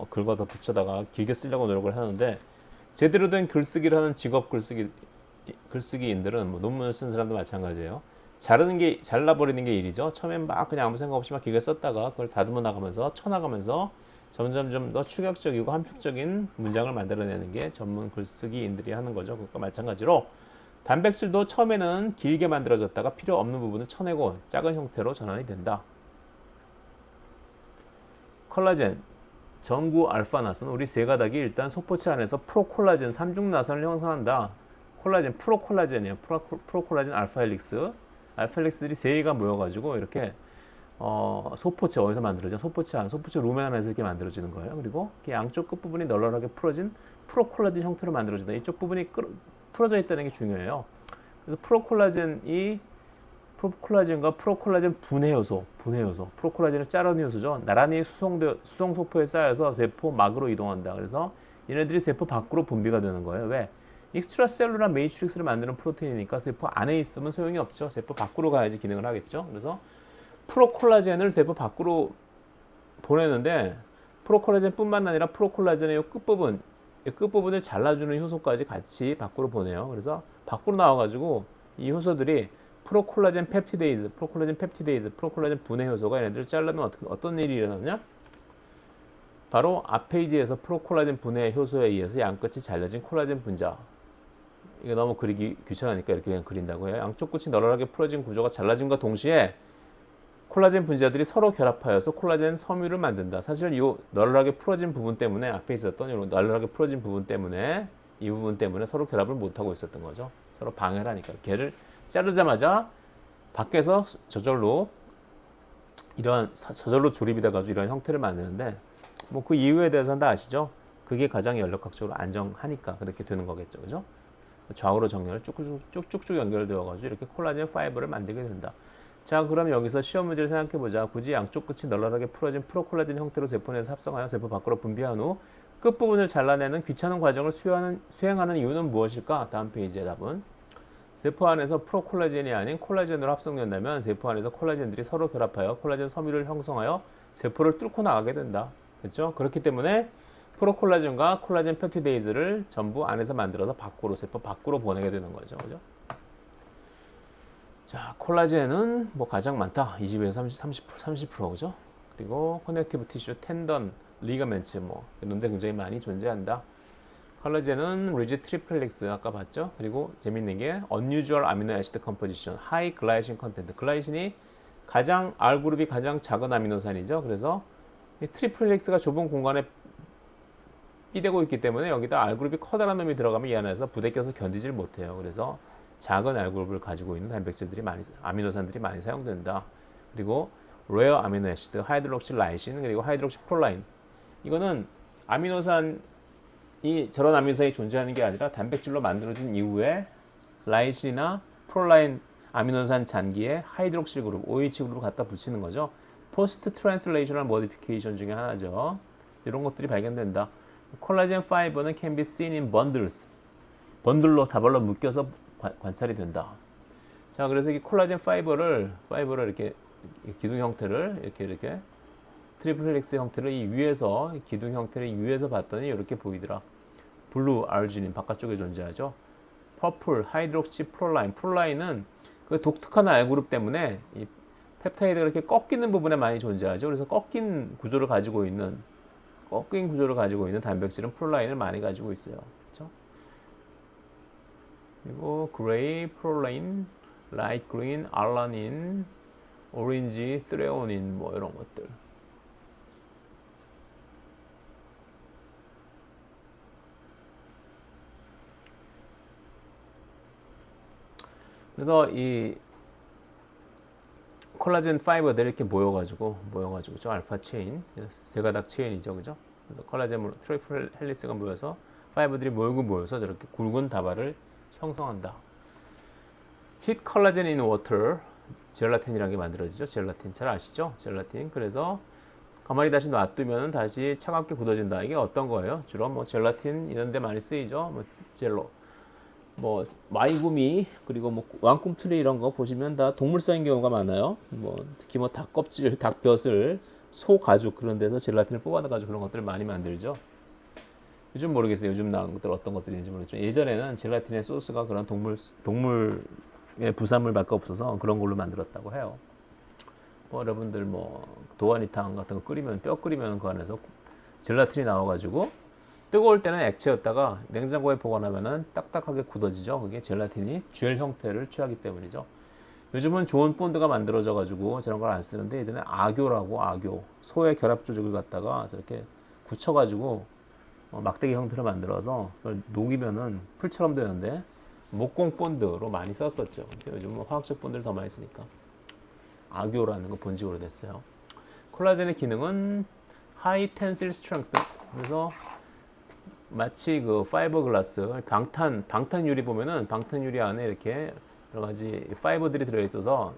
긁어서 붙여다가 길게 쓰려고 노력을 하는데 제대로 된 글쓰기를 하는 직업 글쓰기인들은 뭐 논문을 쓴 사람도 마찬가지예요. 잘라버리는 게 일이죠. 처음엔 막 그냥 아무 생각 없이 막 길게 썼다가 그걸 다듬어 나가면서 쳐나가면서 점점 좀 더 추격적이고 함축적인 문장을 만들어내는 게 전문 글쓰기인들이 하는 거죠. 그것과 마찬가지로 단백질도 처음에는 길게 만들어졌다가 필요 없는 부분을 쳐내고 작은 형태로 전환이 된다. 콜라겐, 전구 알파나스는 우리 세 가닥이 일단 소포체 안에서 프로콜라겐 3중 나선을 형성한다. 콜라겐, 프로콜라겐이에요. 프로콜라겐 알파 헬릭스. 알파 헬릭스들이 세 개가 모여가지고 이렇게 소포체 어디서 만들어져? 소포체 루멘 안에서 이렇게 만들어지는 거예요. 그리고 양쪽 끝 부분이 널널하게 풀어진 프로콜라겐 형태로 만들어진다. 이쪽 부분이 풀어져 있다는 게 중요해요. 그래서 프로콜라겐이 프로콜라겐과 프로콜라겐 분해 요소. 프로콜라겐은 자르는 요소죠. 나란히 수성소포에 쌓여서 세포 막으로 이동한다. 그래서 얘네들이 세포 밖으로 분비가 되는 거예요. 왜? 익스트라셀룰라 매트릭스를 만드는 프로테인이니까 세포 안에 있으면 소용이 없죠. 세포 밖으로 가야지 기능을 하겠죠. 그래서 프로콜라겐을 세포 밖으로 보내는데 프로콜라겐뿐만 아니라 프로콜라겐의 이 끝부분을 잘라주는 효소까지 같이 밖으로 보내요. 그래서 밖으로 나와가지고 이 효소들이 프로콜라겐 펩티데이즈, 프로콜라겐 분해 효소가 얘네들을 자르면 어떤 일이 일어나냐? 바로 아페이지에서 프로콜라겐 분해 효소에 의해서 양끝이 잘려진 콜라겐 분자. 이거 너무 그리기 귀찮으니까 이렇게 그냥 그린다고 해요. 양쪽 끝이 널널하게 풀어진 구조가 잘라짐과 동시에 콜라겐 분자들이 서로 결합하여서 콜라겐 섬유를 만든다. 사실 이 널널하게 풀어진 부분 때문에 앞에 있었던 이 널널하게 풀어진 부분 때문에 이 부분 때문에 서로 결합을 못하고 있었던 거죠. 서로 방해를 하니까. 걔를 자르자마자 밖에서 저절로 조립이 돼가지고 이런 형태를 만드는데 뭐 그 이유에 대해서는 다 아시죠? 그게 가장 연력학적으로 안정하니까 그렇게 되는 거겠죠, 그죠? 좌우로 정렬 쭉쭉 연결되어가지고 이렇게 콜라겐 파이버를 만들게 된다. 자, 그럼 여기서 시험 문제를 생각해 보자. 굳이 양쪽 끝이 널널하게 풀어진 프로콜라겐 형태로 세포 내에서 합성하여 세포 밖으로 분비한 후 끝부분을 잘라내는 귀찮은 과정을 수행하는 이유는 무엇일까? 다음 페이지의 답은 세포 안에서 프로콜라겐이 아닌 콜라겐으로 합성된다면 세포 안에서 콜라겐들이 서로 결합하여 콜라겐 섬유를 형성하여 세포를 뚫고 나가게 된다. 그렇죠? 그렇기 때문에 프로콜라겐과 콜라겐 펩티데이즈를 전부 안에서 만들어서 세포 밖으로 보내게 되는 거죠. 그죠? 자, 콜라겐은 뭐 가장 많다. 20에서 30%, 그죠? 그리고 커넥티브 티슈, 텐던, 리가멘츠 뭐 이런 데 굉장히 많이 존재한다. 콜라겐은 리지 트리플렉스 아까 봤죠? 그리고 재밌는 게 unusual amino acid composition, high glycine content. 글라이신이 R그룹이 가장 작은 아미노산이죠. 그래서 이 트리플렉스가 좁은 공간에 삐대고 있기 때문에 여기다 R그룹이 커다란 놈이 들어가면 이 안에서 부대껴서 견디질 못해요. 그래서 작은 R그룹을 가지고 있는 아미노산들이 많이 사용된다. 그리고 레어 아미노 애시드, 하이드록시 라이신, 그리고 하이드록시 프롤라인. 이거는 저런 아미노산이 존재하는 게 아니라 단백질로 만들어진 이후에 라이신이나 프롤라인 아미노산 잔기에 하이드록실 그룹, OH 그룹을 갖다 붙이는 거죠. 포스트 트랜슬레이셔널 모디피케이션 중에 하나죠. 이런 것들이 발견된다. 콜라겐 파이버는 can be seen in bundles. 번들로 다발로 묶여서 관찰이 된다. 자, 그래서 이 콜라겐 파이버를 이렇게 기둥 형태를 이렇게 트리플 헬릭스 형태를 기둥 형태를 위에서 봤더니 이렇게 보이더라. 블루 아르지닌 바깥쪽에 존재하죠. 퍼플 하이드록시 프롤라인은 그 독특한 R그룹 때문에 이 펩타이드가 이렇게 꺾이는 부분에 많이 존재하죠. 그래서 꺾인 구조를 가지고 있는 단백질은 프롤라인을 많이 가지고 있어요. 그렇죠? 그리고 그레이, 프롤라인, 라이트 그린, 알라닌, 오렌지, 트레오닌 뭐 이런 것들. 그래서 이 콜라겐 파이버들이 이렇게 모여가지고 저 알파 체인, 세 가닥 체인이죠, 그죠? 그래서 콜라겐 트리플 헬리스가 모여서 파이버들이 모여서 저렇게 굵은 다발을 형성한다. Heat collagen in water, 젤라틴이라는 게 만들어지죠. 젤라틴 잘 아시죠? 젤라틴. 그래서 가만히 다시 놔두면 다시 차갑게 굳어진다. 이게 어떤 거예요? 주로 뭐 젤라틴 이런 데 많이 쓰이죠. 뭐 젤로, 뭐 마이구미, 그리고 뭐 왕꿈틀이 이런 거 보시면 다 동물성인 경우가 많아요. 뭐 특히 뭐 닭 껍질, 닭 벼슬, 소 가죽 그런 데서 젤라틴을 뽑아내가지고 그런 것들을 많이 만들죠. 요즘 모르겠어요. 요즘 나온 것들 어떤 것들인지 모르겠지만 예전에는 젤라틴의 소스가 그런 동물의 부산물밖에 없어서 그런 걸로 만들었다고 해요. 뭐 여러분들 뭐 도가니탕 같은 거 뼈 끓이면 그 안에서 젤라틴이 나와가지고 뜨거울 때는 액체였다가 냉장고에 보관하면은 딱딱하게 굳어지죠. 그게 젤라틴이 젤 형태를 취하기 때문이죠. 요즘은 좋은 본드가 만들어져가지고 저런 걸 안 쓰는데 예전에 악교, 소의 결합 조직을 갖다가 저렇게 굳혀가지고 막대기 형태로 만들어서 그걸 녹이면은 풀처럼 되는데 목공 본드로 많이 썼었죠. 요즘은 화학적 본드를 더 많이 쓰니까 악교라는 거 본지 오래됐어요. 콜라겐의 기능은 하이 텐실 스트렝스. 그래서 마치 그 파이버글라스 방탄 유리 보면은 방탄 유리 안에 이렇게 여러 가지 파이버들이 들어 있어서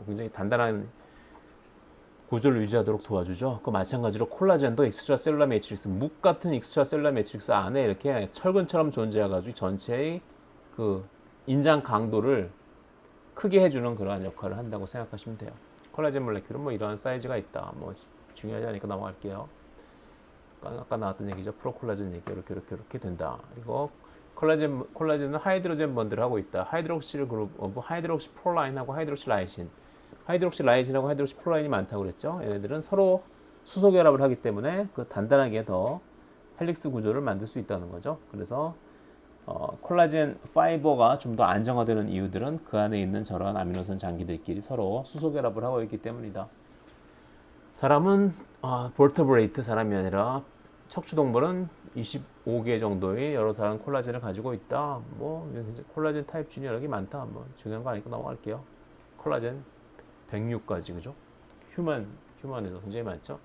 굉장히 단단한 구조를 유지하도록 도와주죠. 그 마찬가지로 콜라겐도 익스트라셀룰러 매트릭스, 묵 같은 익스트라셀룰러 매트릭스 안에 이렇게 철근처럼 존재해가지고 전체의 그 인장 강도를 크게 해주는 그러한 역할을 한다고 생각하시면 돼요. 콜라겐 몰레큘은 뭐 이러한 사이즈가 있다. 뭐 중요하지 않으니까 넘어갈게요. 아까 나왔던 얘기죠. 프로콜라겐 얘기 이렇게 된다. 그리고 콜라겐은 하이드로젠 번들을 하고 있다. 하이드록실 그룹 오브 하이드록시 프롤라인하고 하이드록시 라이신. 하이드록시 라이신하고 하이드록시 프롤라인이 많다고 그랬죠. 얘네들은 서로 수소 결합을 하기 때문에 그 단단하게 더 헬릭스 구조를 만들 수 있다는 거죠. 그래서 콜라겐 파이버가 좀 더 안정화되는 이유들은 그 안에 있는 저러한 아미노산 장기들끼리 서로 수소 결합을 하고 있기 때문이다. 사람은 볼터브레이트 사람이 아니라 척추동물은 25개 정도의 여러 다른 콜라겐을 가지고 있다. 뭐 콜라겐 타입 중에 여러 개 많다. 뭐 중요한 거 아니까 넘어갈게요. 콜라겐 106가지 그죠? 휴먼에서 굉장히 많죠.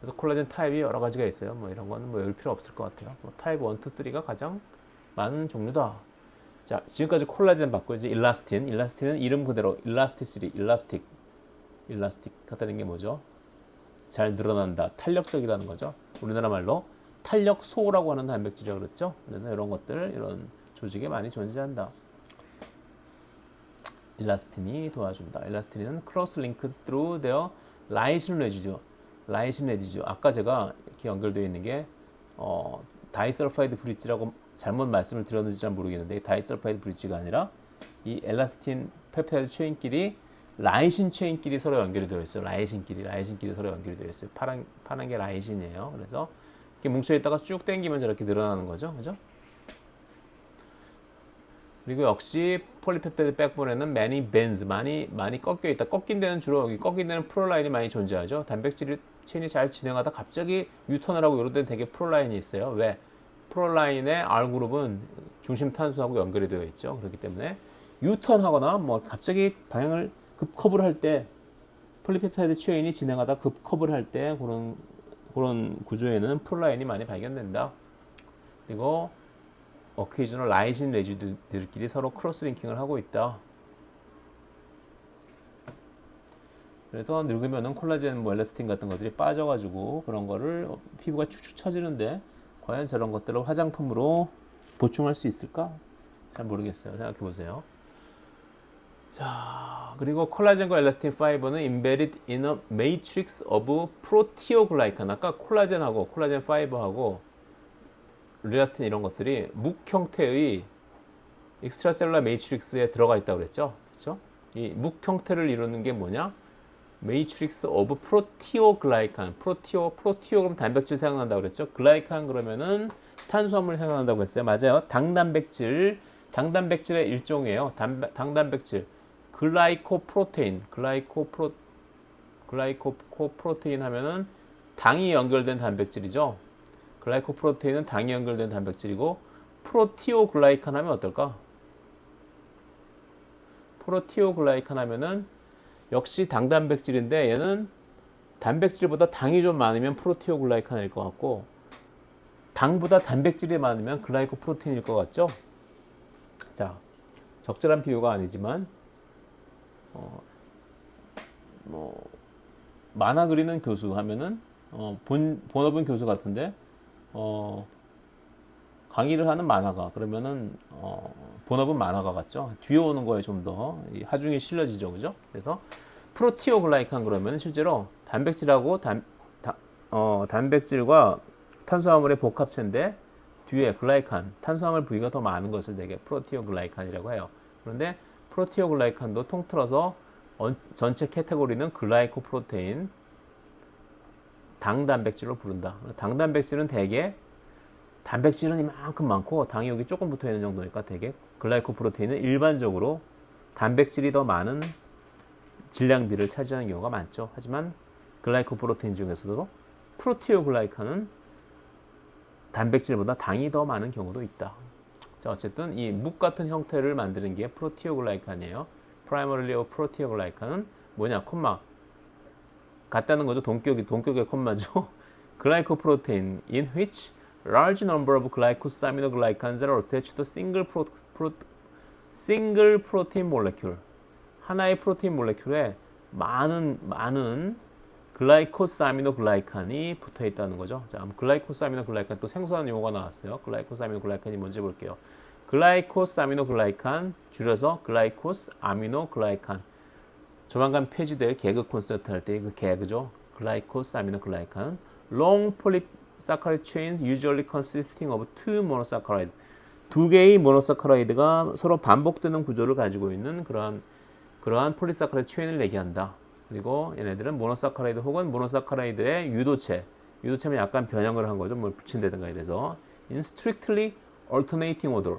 그래서 콜라겐 타입이 여러 가지가 있어요. 뭐 이런 거는 뭐 외울 필요 없을 것 같아요. 뭐 타입 1, 2, 3가 가장 많은 종류다. 자, 지금까지 콜라겐 봤고 이제 일라스틴은 이름 그대로 일라스티시리, 일라스틱 같다는 게 뭐죠? 잘 늘어난다, 탄력적이라는 거죠. 우리나라 말로 탄력소라고 하는 단백질이라고 그랬죠. 그래서 이런 것들, 이런 조직에 많이 존재한다. 일라스틴이 도와준다. 일라스틴은 cross linked through their lysine residue. 아까 제가 이렇게 연결되어 있는 게 다이설파이드 브릿지라고 잘못 말씀을 드렸는지 잘 모르겠는데 다이설파이드 브릿지가 아니라 이 엘라스틴 펩타이드 체인끼리 라이신 체인끼리 서로 연결이 되어 있어요. 라이신끼리 서로 연결이 되어 있어요. 파란 게 라이신이에요. 그래서 이렇게 뭉쳐 있다가 쭉 당기면 저렇게 늘어나는 거죠. 그죠? 그리고 역시 폴리펩타이드 백본에는 many bends, 많이 꺾여 있다. 꺾인 데는 주로 여기 꺾인 데는 프롤라인이 많이 존재하죠. 단백질 체인이 잘 진행하다 갑자기 유턴을 하고 이럴 때는 되게 프롤라인이 있어요. 왜? 프롤라인의 R그룹은 중심 탄소하고 연결이 되어 있죠. 그렇기 때문에 유턴하거나 뭐 갑자기 방향을 급커브를 할 때 폴리펩타이드 체인이 진행하다 급커브를 할 때 그런 구조에는 프롤라인이 많이 발견된다. 그리고 어케이저널 라이신 레지두들끼리 서로 크로스 링킹을 하고 있다. 그래서 늙으면은 콜라겐, 뭐 엘라스틴 같은 것들이 빠져가지고 그런 거를 피부가 축축 처지는데 과연 저런 것들을 화장품으로 보충할 수 있을까? 잘 모르겠어요. 생각해 보세요. 자, 그리고 콜라겐과 엘라스틴 파이버는 embedded in a matrix of proteoglycan. 아까 콜라겐하고 콜라겐 파이버하고 엘라스틴 이런 것들이 묵 형태의 익스트라셀룰러 매트릭스에 들어가 있다고 그랬죠. 그렇죠? 이 묵 형태를 이루는 게 뭐냐? 매트릭스 오브 프로티오글라이칸. 프로티오 그럼 단백질 생각난다고 그랬죠. 글라이칸 그러면은 탄수화물 생각난다고 했어요. 맞아요. 당단백질의 일종이에요. 당단백질. 글라이코프로테인 하면은 당이 연결된 단백질이죠. 글라이코프로테인은 당이 연결된 단백질이고 프로티오글라이칸 하면 어떨까? 프로티오글라이칸 하면은 역시 당단백질인데 얘는 단백질보다 당이 좀 많으면 프로티오글라이칸일 것 같고 당보다 단백질이 많으면 글라이코프로테인일 것 같죠? 자, 적절한 비유가 아니지만 뭐 만화 그리는 교수 하면은 본업은 교수 같은데 강의를 하는 만화가 그러면은 본업은 만화가 같죠. 뒤에 오는 거에 좀 더 하중이 실려지죠, 그죠? 그래서 프로티오글라이칸 그러면 실제로 단백질하고 단백질과 탄수화물의 복합체인데 뒤에 글라이칸 탄수화물 부위가 더 많은 것을 되게 프로티오글라이칸이라고 해요. 그런데 프로티오글라이칸도 통틀어서 전체 카테고리는 글라이코프로테인 당단백질로 부른다. 당단백질은 대개 단백질은 이만큼 많고 당이 여기 조금 붙어 있는 정도니까 되게 글라이코프로테인은 일반적으로 단백질이 더 많은 질량비를 차지하는 경우가 많죠. 하지만 글라이코프로테인 중에서도 프로티오글라이칸은 단백질보다 당이 더 많은 경우도 있다. 자, 어쨌든 이 묵 같은 형태를 만드는 게 프로티오글라이칸이에요. primarily of 프로티오글라이칸은 뭐냐? 콤마 같다는 거죠. 동격의 콤마죠. 글라이코프로테인 in which large number of glycosaminoglycans are attached to single protein molecule. 하나의 프로테인 몰레큘에 많은 글라이코스 아미노글라이칸이 붙어 있다는 거죠. 자, 글라이코스 아미노글라이칸 또 생소한 용어가 나왔어요. 글라이코스 아미노글라이칸이 뭔지 볼게요. 글라이코스 아미노글라이칸 줄여서 글라이코스 아미노글라이칸. 조만간 폐지될 개그 콘서트 할 때 그 개그죠. 글라이코스 아미노글라이칸. Long polysaccharide chains usually consisting of two monosaccharides. 두 개의 모노사카라이드가 서로 반복되는 구조를 가지고 있는 그러한 폴리사카라이드 체인을 얘기한다. 그리고 얘네들은 모노사카라이드 혹은 모노사카라이드의 유도체면 약간 변형을 한 거죠. 뭘 붙인다든가 이래서 in strictly alternating order.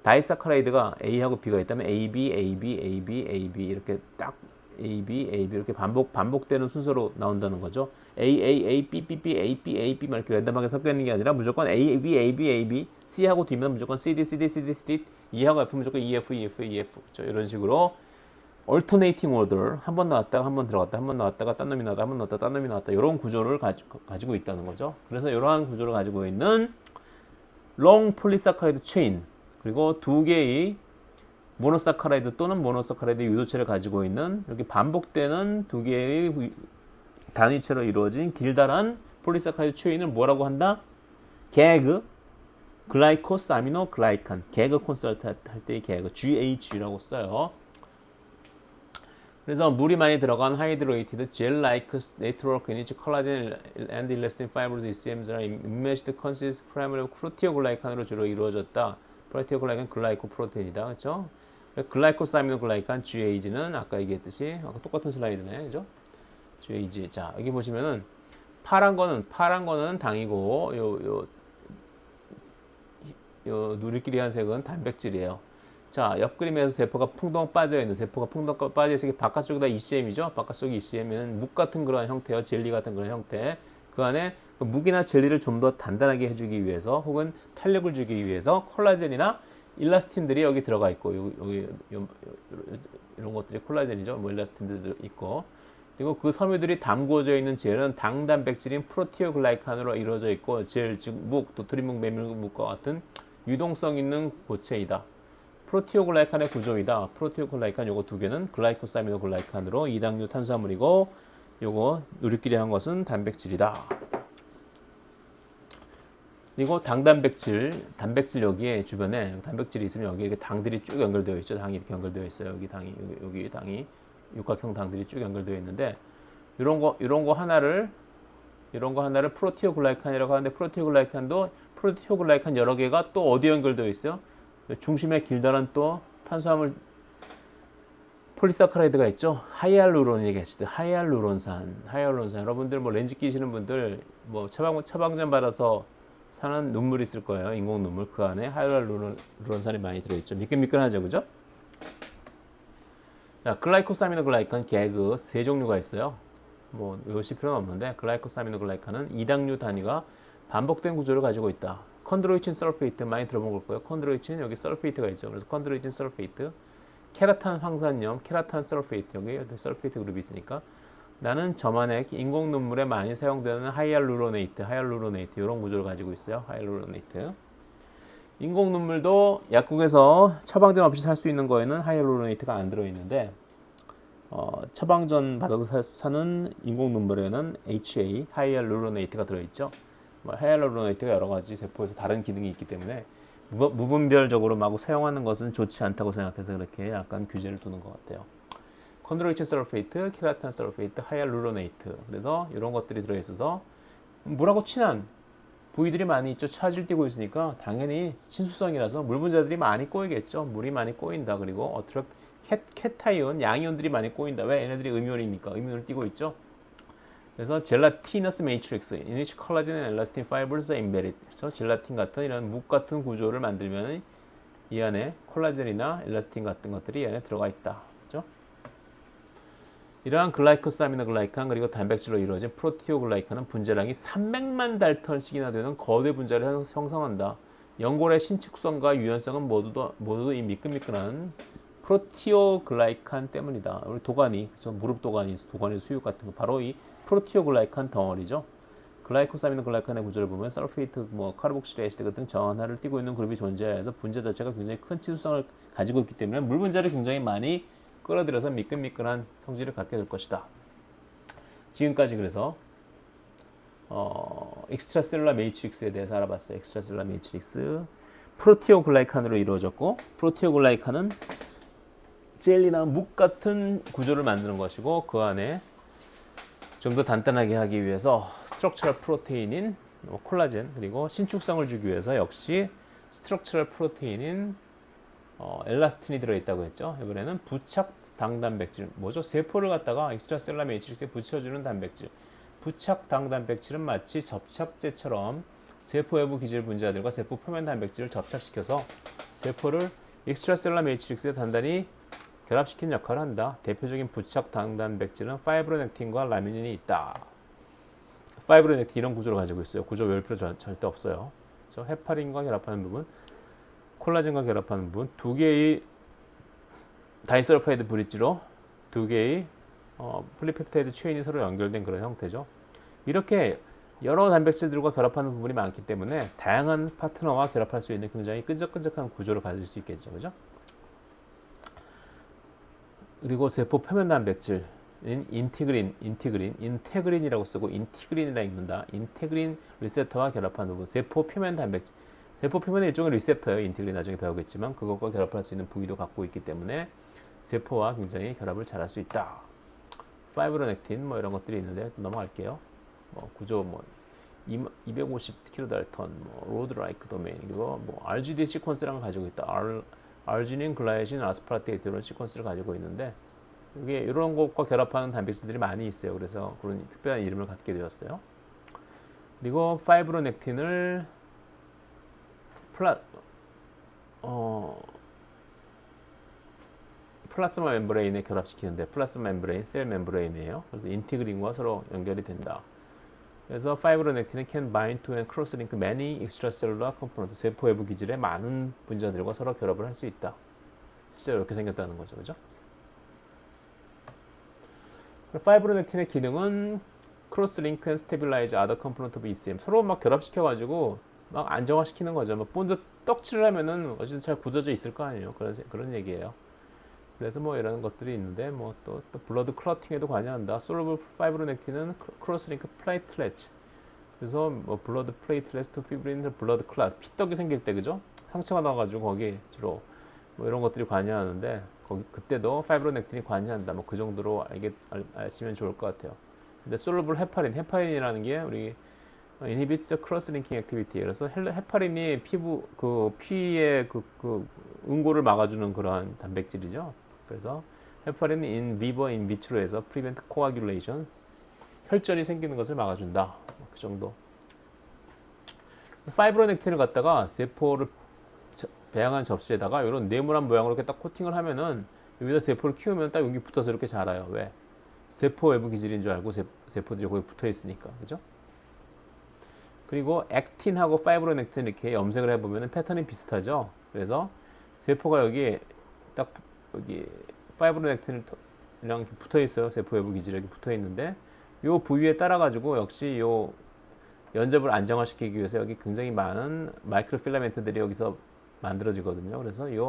다이사카라이드가 A하고 B가 있다면 A, B, A, B, A, B, A, B 이렇게 딱 A, B, A, B 이렇게 반복되는 순서로 나온다는 거죠. A, A, A, B, B, B, A, B, A, B 막 이렇게 랜덤하게 섞여 있는 게 아니라 무조건 A, B, A, B, A, B, C하고 D면 무조건 C, D, C, D, C, D, C, D, E하고 F 무조건 E, F, E, F, E, F 그렇죠? 이런 식으로 alternating order 한 번 나왔다가 한 번 들어갔다 한 번 나왔다가 딴 놈이 나왔다 한 번 나왔다 딴 놈이 나왔다 이런 구조를 가지고 있다는 거죠. 그래서 이러한 구조를 가지고 있는 long polysaccharide chain 그리고 두 개의 모노사카라이드 또는 모노사카라이드 유도체를 가지고 있는 이렇게 반복되는 두 개의 단위체로 이루어진 길다란 폴리사카라이드 체인을 뭐라고 한다? 개그 글라이코스 아미노 글라이칸 개그 콘설트 할 때의 개그 GH라고 써요. 그래서 물이 많이 들어간 하이드로이티드 젤-like network in which collagen and elastin fibers ECMs are enmeshed consists primarily of 프로티오글라이칸으로 주로 이루어졌다. 프로티오글라이칸 글라이코 프로테인이다. 그렇죠? 글라이코스 아미노글라이칸 GAG는 아까 얘기했듯이 아까 똑같은 슬라이드네. 그죠? GAG. 자, 여기 보시면은 파란 거는 당이고 요 누리끼리 한 색은 단백질이에요. 자, 옆 그림에서 세포가 풍덩 빠져 있는 바깥쪽이 다 ECM이죠. 바깥쪽이 ECM은 묵 같은 그런 형태요. 젤리 같은 그런 형태. 그 안에 그 묵이나 젤리를 좀 더 단단하게 해주기 위해서 혹은 탄력을 주기 위해서 콜라겐이나 일라스틴들이 여기 들어가 있고 여기 이런 것들이 콜라겐이죠. 뭐 일라스틴들도 있고 그리고 그 섬유들이 담궈져 있는 젤은 당단백질인 프로티오글라이칸으로 이루어져 있고 젤, 즉 묵, 도토리묵, 메밀묵과 같은 유동성 있는 고체이다. 프로티오글라이칸의 구조이다. 프로티오글라이칸 요거 두 개는 글라이코사미노글라이칸으로 이당류 탄수화물이고 요거 누리끼리 한 것은 단백질이다. 그리고 단백질 여기에 주변에 단백질이 있으면 여기 이렇게 당들이 쭉 연결되어 있죠. 당이 이렇게 연결되어 있어요. 여기 당이 육각형 당들이 쭉 연결되어 있는데 이런 거 하나를 프로티오글라이칸이라고 하는데 프로티오글라이칸 여러 개가 또 어디 연결되어 있어요? 중심에 길다란 또 탄수화물 폴리사카라이드가 있죠. 하이알루론이 얘기했을 때 하이알루론산 여러분들 뭐 렌즈 끼시는 분들 뭐 처방전 받아서 사는 눈물이 있을 거예요. 인공 눈물. 그 안에 하이알루론산이 많이 들어있죠. 미끈미끈하죠. 그죠? 자, 글라이코사미노글라이칸 개그 세 종류가 있어요. 뭐 외우실 필요는 없는데 글라이코사미노글라이칸은 이당류 단위가 반복된 구조를 가지고 있다. 컨드로이친 설페이트 많이 들어본 걸 거예요. 컨드로이친 여기 설페이트가 있죠. 그래서 컨드로이친 설페이트 케라탄 황산염 케라탄 설페이트 여기 설페이트 그룹이 있으니까 나는 저만의 인공 눈물에 많이 사용되는 하이알루로네이트 이런 구조를 가지고 있어요. 하이알루로네이트. 인공 눈물도 약국에서 처방전 없이 살 수 있는 거에는 하이알루로네이트가 안 들어있는데 처방전 받아서 사는 인공 눈물에는 HA 하이알루로네이트가 들어있죠. 하이알루로네이트가 여러 가지 세포에서 다른 기능이 있기 때문에 무분별적으로 마구 사용하는 것은 좋지 않다고 생각해서 그렇게 약간 규제를 두는 것 같아요. 컨드로이친 설페이트, 케라탄 설페이트, 하이알루로네이트. 그래서 이런 것들이 들어있어서 물하고 친한 부위들이 많이 있죠. 차질 띄고 있으니까 당연히 친수성이라서 물 분자들이 많이 꼬이겠죠. 물이 많이 꼬인다. 그리고 케타이온, 양이온들이 많이 꼬인다. 왜? 얘네들이 음이온이니까 음이온을 띄고 있죠. 그래서 젤라티너스 매트릭스, in which collagen and elastin fibers are embedded. 그래서 젤라틴 같은 이런 묵 같은 구조를 만들면 이 안에 콜라겐이나 엘라스틴 같은 것들이 이 안에 들어가 있다. 이러한 글라이코사미노글라이칸 그리고 단백질로 이루어진 프로티오글라이칸은 분자량이 300만 달턴씩이나 되는 거대 분자를 형성한다. 연골의 신축성과 유연성은 모두 이 미끈미끈한 프로티오글라이칸 때문이다. 우리 도가니, 그래서 무릎 도가니 수육 같은 거 바로 이 프로티오글라이칸 덩어리죠. 글라이코사미노글라이칸의 구조를 보면 설페이트, 카르복실레 에시드 같은 전하를 띠고 있는 그룹이 존재해서 분자 자체가 굉장히 큰 치수성을 가지고 있기 때문에 물 분자를 굉장히 많이 끌어들여서 미끈미끈한 성질을 갖게 될 것이다. 지금까지 그래서 익스트라셀룰라 매트릭스에 대해서 알아봤어요. 익스트라셀룰라 매트릭스 프로티오글라이칸으로 이루어졌고, 프로티오글라이칸은 젤리나 묵 같은 구조를 만드는 것이고, 그 안에 좀 더 단단하게 하기 위해서 스트럭처럴 프로테인인 콜라겐, 그리고 신축성을 주기 위해서 역시 스트럭처럴 프로테인인 엘라스틴이 들어있다고 했죠. 이번에는 부착 당단백질, 뭐죠? 세포를 갖다가 익스트라셀룰라 매트릭스에 붙여주는 단백질. 부착 당단백질은 마치 접착제처럼 세포 외부 기질 분자들과 세포 표면 단백질을 접착시켜서 세포를 익스트라셀룰라 매트릭스에 단단히 결합시키는 역할을 한다. 대표적인 부착 당단백질은 파이브로넥틴과 라미닌이 있다. 파이브로넥틴 이런 구조를 가지고 있어요. 구조 외울 필요 절대 없어요. 그렇죠? 헤파린과 결합하는 부분, 콜라겐과 결합하는 부분, 두 개의 다이설파이드 브릿지로 두 개의 폴리펩타이드 체인이 서로 연결된 그런 형태죠. 이렇게 여러 단백질들과 결합하는 부분이 많기 때문에 다양한 파트너와 결합할 수 있는 굉장히 끈적끈적한 구조를 가질 수 있겠죠. 그죠? 그리고 세포 표면 단백질인 인테그린이라고 쓰고 인티그린이라 읽는다. 인테그린 리셉터와 결합하는 부분, 세포 표면 단백질. 세포 표면의 일종의 리셉터예요. 인티그린 나중에 배우겠지만 그것과 결합할 수 있는 부위도 갖고 있기 때문에 세포와 굉장히 결합을 잘할 수 있다. 파이브로넥틴 뭐 이런 것들이 있는데 넘어갈게요. 구조 250kDalton, 로드 라이크 도메인, 그리고 RGD 시퀀스라는 걸 가지고 있다. 알지닌, 글라이신, 아스파라테이트 이런 시퀀스를 가지고 있는데 이게 이런 것과 결합하는 단백질들이 많이 있어요. 그래서 그런 특별한 이름을 갖게 되었어요. 그리고 파이브로넥틴을 플라스마 멤브레인에 결합시키는데, 플라스마 멤브레인, 셀 멤브레인이에요. 그래서 인티그린과 서로 연결이 된다. 그래서 파이브로넥틴은 can bind to and cross-link many extracellular components. 세포 외부 기질의 많은 분자들과 서로 결합을 할 수 있다. 실제로 이렇게 생겼다는 거죠, 그죠? 파이브로넥틴의 기능은 cross-link and stabilize other components of ECM. 서로 막 결합시켜가지고 막 안정화시키는 거죠. 막 본드 떡칠을 하면은 어쨌든 잘 굳어져 있을 거 아니에요. 그런 얘기예요. 그래서 이런 것들이 있는데 또 블러드 클러팅에도 관여한다. 솔루블 파이브로넥틴은 크로스링크 플레이틀렛. 그래서 블러드 플레이틀렛 투 피브린 블러드 클럿. 피떡이 생길 때 그죠? 상처가 나가지고 거기 주로 이런 것들이 관여하는데 그때도 파이브로넥틴이 관여한다. 그 정도로 아시면 좋을 것 같아요. 근데 솔루블 헤파린이라는 게 우리 inhibits the cross-linking activity. 그래서 헤파린이 피의 응고를 막아주는 그러한 단백질이죠. 그래서 헤파린은 in vivo, in vitro에서 prevent coagulation, 혈전이 생기는 것을 막아준다. 그 정도. 그래서 파이브로넥틴을 갖다가 세포를 배양한 접시에다가 이런 네모난 모양으로 이렇게 딱 코팅을 하면은 여기다 세포를 키우면 딱 여기 붙어서 이렇게 자라요. 왜? 세포 외부 기질인 줄 알고 세포들이 거기 붙어 있으니까. 그죠? 그리고 액틴하고 파이브로넥틴 이렇게 염색을 해보면 패턴이 비슷하죠. 그래서 세포가 여기 파이브로넥틴이랑 붙어 있어요. 세포 외부 기질에 이렇게 붙어 있는데 이 부위에 따라 가지고 역시 이 연접을 안정화시키기 위해서 여기 굉장히 많은 마이크로 필라멘트들이 여기서 만들어지거든요. 그래서 이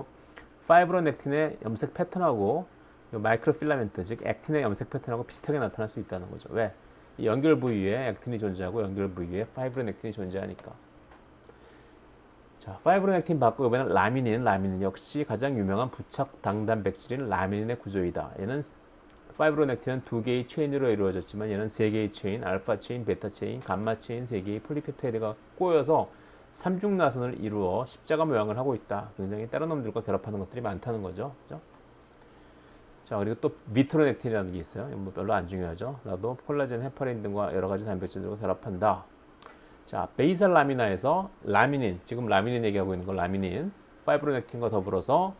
파이브로넥틴의 염색 패턴하고 이 마이크로 필라멘트, 즉 액틴의 염색 패턴하고 비슷하게 나타날 수 있다는 거죠. 왜? 이 연결 부위에 액틴이 존재하고 연결 부위에 파이브로넥틴이 존재하니까. 자, 파이브로넥틴 받고 이번엔 라미닌 역시 가장 유명한 부착 당단백질인 라미닌의 구조이다. 얘는 파이브로넥틴은 두 개의 체인으로 이루어졌지만 얘는 세 개의 체인, 알파 체인, 베타 체인, 감마 체인 세 개의 폴리펩타이드가 꼬여서 삼중나선을 이루어 십자가 모양을 하고 있다. 굉장히 다른 놈들과 결합하는 것들이 많다는 거죠. 그죠? 자, 그리고 또 비트로넥틴이라는 게 있어요. 별로 안 중요하죠. 나도 콜라겐, 헤파린 등과 여러 가지 단백질들과 결합한다. 자, 베이살 라미나에서 라미닌, 지금 라미닌 얘기하고 있는 건 라미닌, 파이브로넥틴과 더불어서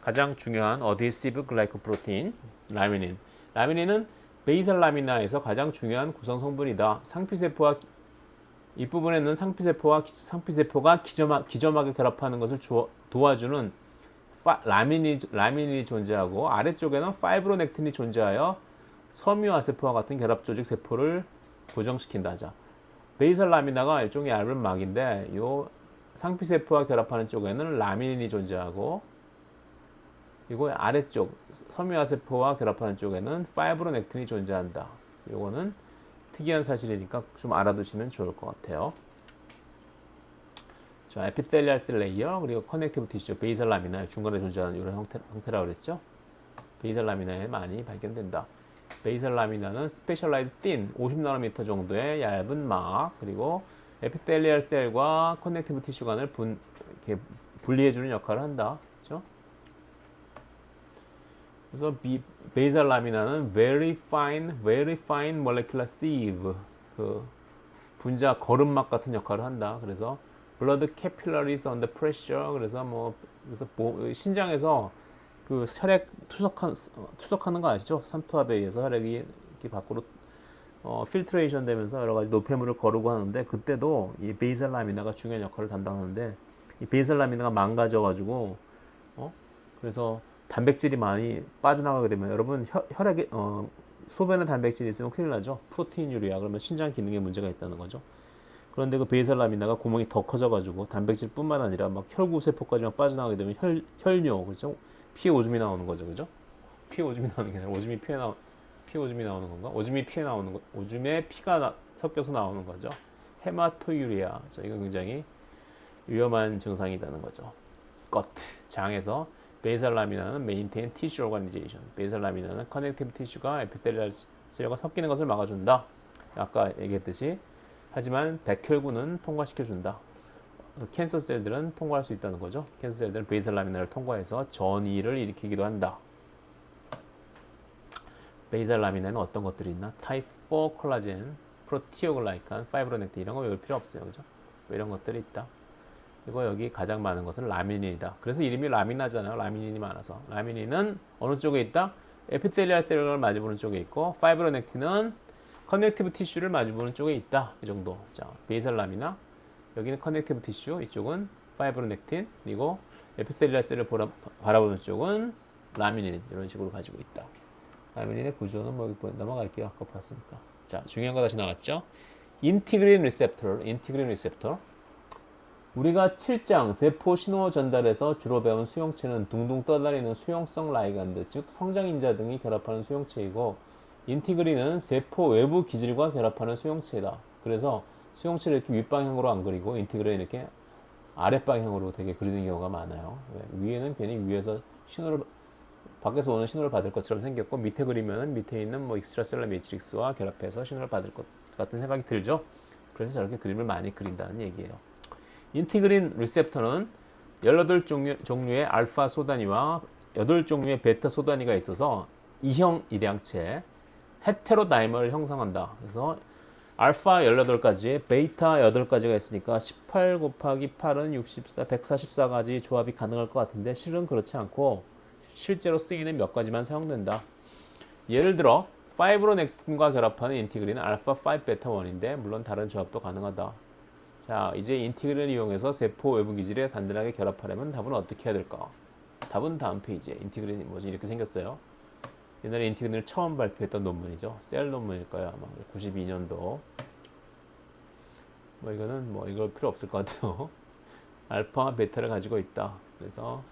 가장 중요한 어디시브 글라이코프로테인, 라미닌. 라미닌은 베이살 라미나에서 가장 중요한 구성 성분이다. 상피세포와 이 부분에는 상피세포가 기점하게 결합하는 것을 도와주는 라미닌이 존재하고 아래쪽에는 파이브로넥틴이 존재하여 섬유화세포와 같은 결합조직 세포를 고정시킨다. 자, 베이설 라미나가 일종의 얇은 막인데 이 상피세포와 결합하는 쪽에는 라미닌이 존재하고 그리고 아래쪽 섬유화세포와 결합하는 쪽에는 파이브로넥틴이 존재한다. 요거는 특이한 사실이니까 좀 알아두시면 좋을 것 같아요. 자, 에피텔리알 셀 레이어 그리고 커넥티브 티슈 베이설 라미나 중간에 존재하는 이런 형태라고 그랬죠. 베이설 라미나에 많이 발견된다. 베이설 라미나는 스페셜라이드 틴 50나노미터 정도의 얇은 막 그리고 에피텔리알 셀과 커넥티브 티슈 간을 이렇게 분리해주는 역할을 한다. 그렇죠? 그래서 베이설 라미나는 very fine molecular sieve 그 분자 거름막 같은 역할을 한다. 그래서 blood capillaries under pressure 그래서 신장에서 그 혈액 투석하는 거 아시죠? 산투압에 의해서 혈액이 이렇게 밖으로 필트레이션 되면서 여러 가지 노폐물을 거르고 하는데 그때도 이 베이설 라미나가 중요한 역할을 담당하는데 이 베이설 라미나가 망가져 가지고 그래서 단백질이 많이 빠져나가게 되면 여러분 혈액에 소변에 단백질이 있으면 큰일 나죠. 프로테인유리야. 그러면 신장 기능에 문제가 있다는 거죠. 그런데 그 베이설 라미나가 구멍이 더 커져가지고 단백질뿐만 아니라 막 혈구 세포까지 막 빠져나가게 되면 혈뇨, 그렇죠? 피에 오줌이 나오는 거죠, 그죠? 피에 오줌이 나오는 게 아니라 피에 오줌이 나오는 건가? 오줌에 피가 섞여서 나오는 거죠. 헤마토유리아. 이거 굉장히 위험한 증상이라는 거죠. 장에서 베이설 라미나는 메인테인 티슈 오가니제이션. 베이설 라미나는 커넥티브 티슈가 에피텔리알 셀과 섞이는 것을 막아준다. 아까 얘기했듯이 하지만 백혈구는 통과시켜준다. 캔서 셀들은 통과할 수 있다는 거죠. 캔서 셀들은 베이설 라미나를 통과해서 전이를 일으키기도 한다. 베이설 라미나는 어떤 것들이 있나? 타입 4 콜라겐, 프로티오글라이칸, 파이브로넥틴 이런 거 외울 필요 없어요. 그죠? 이런 것들이 있다. 그리고 여기 가장 많은 것은 라미닌이다. 그래서 이름이 라미나잖아요. 라미닌이 많아서. 라미닌은 어느 쪽에 있다? 에피텔리알 셀을 마주보는 쪽에 있고 파이브로넥틴은 커넥티브 티슈를 마주보는 쪽에 있다. 이 정도. 자, 베이설 라미나 여기는 커넥티브 티슈, 이쪽은 파이브로넥틴, 그리고 에피텔리알 셀을 바라보는 쪽은 라미닌 이런 식으로 가지고 있다. 라미닌의 구조는 뭐 여기 넘어갈게요. 아까 봤으니까. 자, 중요한 거 다시 나왔죠. 인티그린 리셉터. 우리가 7장 세포 신호 전달에서 주로 배운 수용체는 둥둥 떠다니는 수용성 라이간드, 즉 성장인자 등이 결합하는 수용체이고 인티그린은 세포 외부 기질과 결합하는 수용체이다. 그래서 수용체를 이렇게 윗방향으로 안 그리고 인티그린을 이렇게 아랫방향으로 되게 그리는 경우가 많아요. 위에는 괜히 위에서 밖에서 오는 신호를 받을 것처럼 생겼고 밑에 그리면 밑에 있는 뭐 익스트라셀러 매트릭스와 결합해서 신호를 받을 것 같은 생각이 들죠. 그래서 저렇게 그림을 많이 그린다는 얘기예요. 인티그린 리셉터는 18종류의 알파 소단위와 8종류의 베타 소단위가 있어서 이형 일양체 헤테로다이머를 형성한다. 그래서 알파 18가지, 베이타 8가지가 있으니까 18 곱하기 8은 64, 144가지 조합이 가능할 것 같은데 실은 그렇지 않고 실제로 쓰이는 몇 가지만 사용된다. 예를 들어 파이브로넥틴과 결합하는 인티그린은 알파 5 베타 1인데 물론 다른 조합도 가능하다. 자, 이제 인티그린을 이용해서 세포 외부 기질에 단단하게 결합하려면 답은 어떻게 해야 될까? 답은 다음 페이지에. 인티그린이 뭐지? 이렇게 생겼어요. 옛날에 인티그린을 처음 발표했던 논문이죠. 셀 논문일 거예요. 아마 92년도. 뭐 이거는 뭐 이거 필요 없을 것 같아요. 알파, 베타를 가지고 있다. 그래서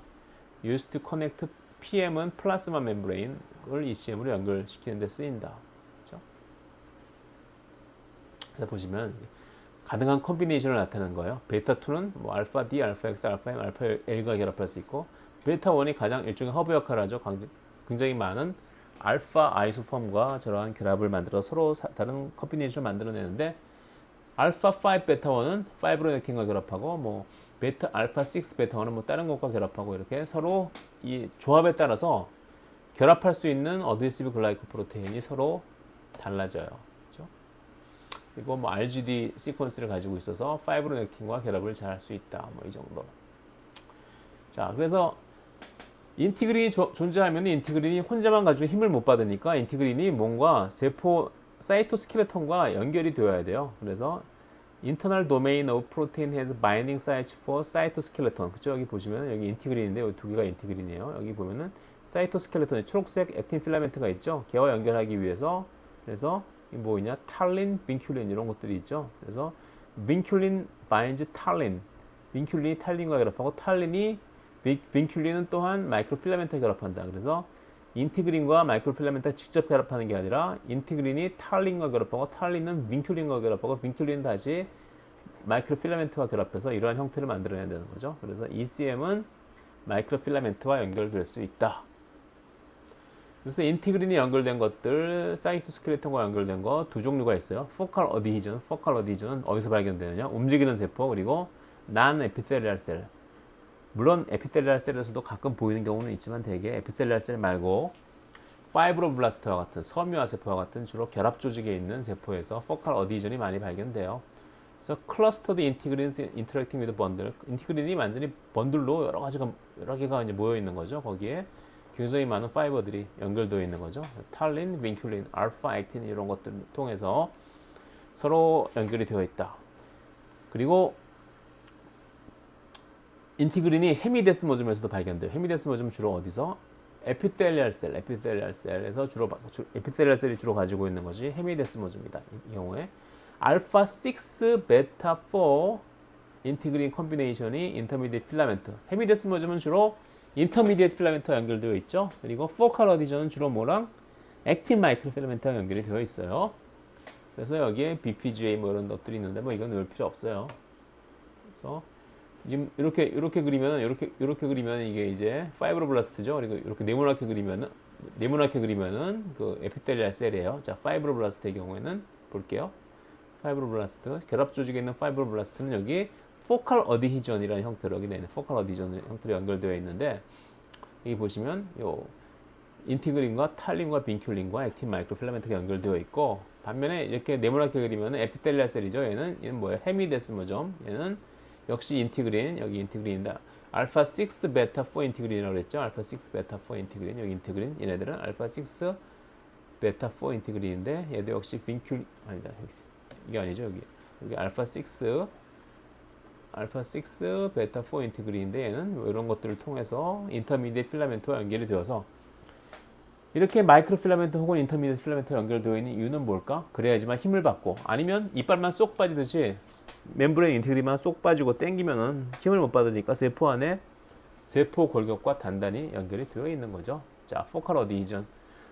used to connect PM은 플라스마 멤브레인을 ECM으로 연결시키는 데 쓰인다. 그렇죠? 그래서 보시면 가능한 콤비네이션을 나타내는 거예요. 베타2는 뭐 알파 D, 알파 X, 알파 M, 알파 L과 결합할 수 있고 베타1이 가장 일종의 허브 역할을 하죠. 굉장히 많은 알파 아이소폼과 저러한 결합을 만들어 서로 다른 콤비네이션을 만들어내는데 알파 5 베타1은 파이브로넥틴과 결합하고 뭐 베타 알파 6 베타1은 뭐 다른 것과 결합하고 이렇게 서로 이 조합에 따라서 결합할 수 있는 어드헤시브 글라이코프로테인이 서로 달라져요. 그렇죠? 그리고 뭐 RGD 시퀀스를 가지고 있어서 파이브로넥틴과 결합을 잘 할 수 있다. 뭐 이 정도. 자, 그래서 인티그린이 존재하면 인티그린이 혼자만 가지고 힘을 못 받으니까 인티그린이 뭔가 세포 사이토스켈레톤과 연결이 되어야 돼요. 그래서 internal domain of protein has binding sites for cytoskeleton. 그쵸? 여기 보시면 여기 인티그린인데 여기 두 개가 인티그린이에요. 여기 보면은 사이토스켈레톤에 초록색 액틴 필라멘트가 있죠. 걔와 연결하기 위해서 그래서 뭐 있냐? 탈린, 빈큘린 이런 것들이 있죠. 그래서 빈큘린 binds 탈린. 빈큘린이 탈린과 결합하고 탈린이 빈큘린은 또한 마이크로필라멘트와 결합한다. 그래서 인티그린과 마이크로필라멘트가 직접 결합하는 게 아니라 인티그린이 탈린과 결합하고 탈린은 빈큘린과 결합하고 빈큘린은 다시 마이크로필라멘트와 결합해서 이러한 형태를 만들어내야 되는 거죠. 그래서 ECM은 마이크로필라멘트와 연결될 수 있다. 그래서 인티그린이 연결된 것들, 사이토스켈레톤과 연결된 거 두 종류가 있어요. 포컬 어디히전은 어디서 발견되느냐? 움직이는 세포, 그리고 난 에피텔리알 셀. 물론 에피텔리알 셀에서도 가끔 보이는 경우는 있지만 대개 에피텔리알 셀 말고 파이브로블라스트와 같은 섬유화 세포와 같은 주로 결합 조직에 있는 세포에서 포컬 어디히전이 많이 발견돼요. 그래서 클러스터드 인티그린스 인터랙팅 위드 번들, 인티그린이 완전히 번들로 여러 개가 이제 모여 있는 거죠. 거기에 굉장히 많은 파이버들이 연결되어 있는 거죠. 탈린, 빈큘린, 알파, 액틴 이런 것들을 통해서 서로 연결이 되어 있다. 그리고 인티그린이 헤미데스모즘에서도 발견돼요. 헤미데스모즘 주로 어디서? 에피텔리알 셀에서 주로 에피텔리알 셀이 주로 가지고 있는 것이 헤미데스모즘이다. 이 경우에 알파 6 베타 4 인티그린 콤비네이션이 인터미디에이트 필라멘트. 헤미데스모즘은 주로 인터미디에이트 필라멘트와 연결되어 있죠. 그리고 포컬 어디전은 주로 뭐랑 액틴 마이크로 필라멘트와 연결이 되어 있어요. 그래서 여기에 BPGA 뭐 이런 것들이 있는데 뭐 이건 외울 필요 없어요. 그래서 지금 이렇게 그리면 이렇게 그리면 이게 이제 파이브로블라스트죠. 그리고 이렇게 네모나게 그리면은 그 에피텔리알 셀이에요. 자, 파이브로블라스트의 경우에는 볼게요. 파이브로블라스트 결합 조직에 있는 파이브로블라스트는 여기 포컬 어디히전이라는 형태로 여기 내는 포컬 어디히전 형태로 연결되어 있는데 여기 보시면 요 인티그린과 탈린과 빈큘린과 액틴 마이크로필라멘트가 연결되어 있고 반면에 이렇게 네모나게 그리면 에피텔리알 셀이죠. 얘는 뭐예요? 헤미데스모점. 얘는 역시 인티그린, 여기 인티그린이다. 알파 6 베타 4 인티그린이라고 그랬죠. 알파 6 베타 4 인티그린, 여기 인티그린. 얘네들은 알파 6 베타 4 인티그린인데 얘도 역시 빈큘 아니다. 이게 아니죠. 여기 알파 6 베타 4 인티그린인데 얘는 뭐 이런 것들을 통해서 인터미디에이트 필라멘트와 연결이 되어서 이렇게 마이크로 필라멘트 혹은 인터미디에이트 필라멘트와 연결되어 있는 이유는 뭘까? 그래야지만 힘을 받고 아니면 이빨만 쏙 빠지듯이 멤브레인 인티그린만 쏙 빠지고 당기면은 힘을 못 받으니까 세포 안에 세포 골격과 단단히 연결이 되어 있는 거죠. 자, 포컬 어디히전.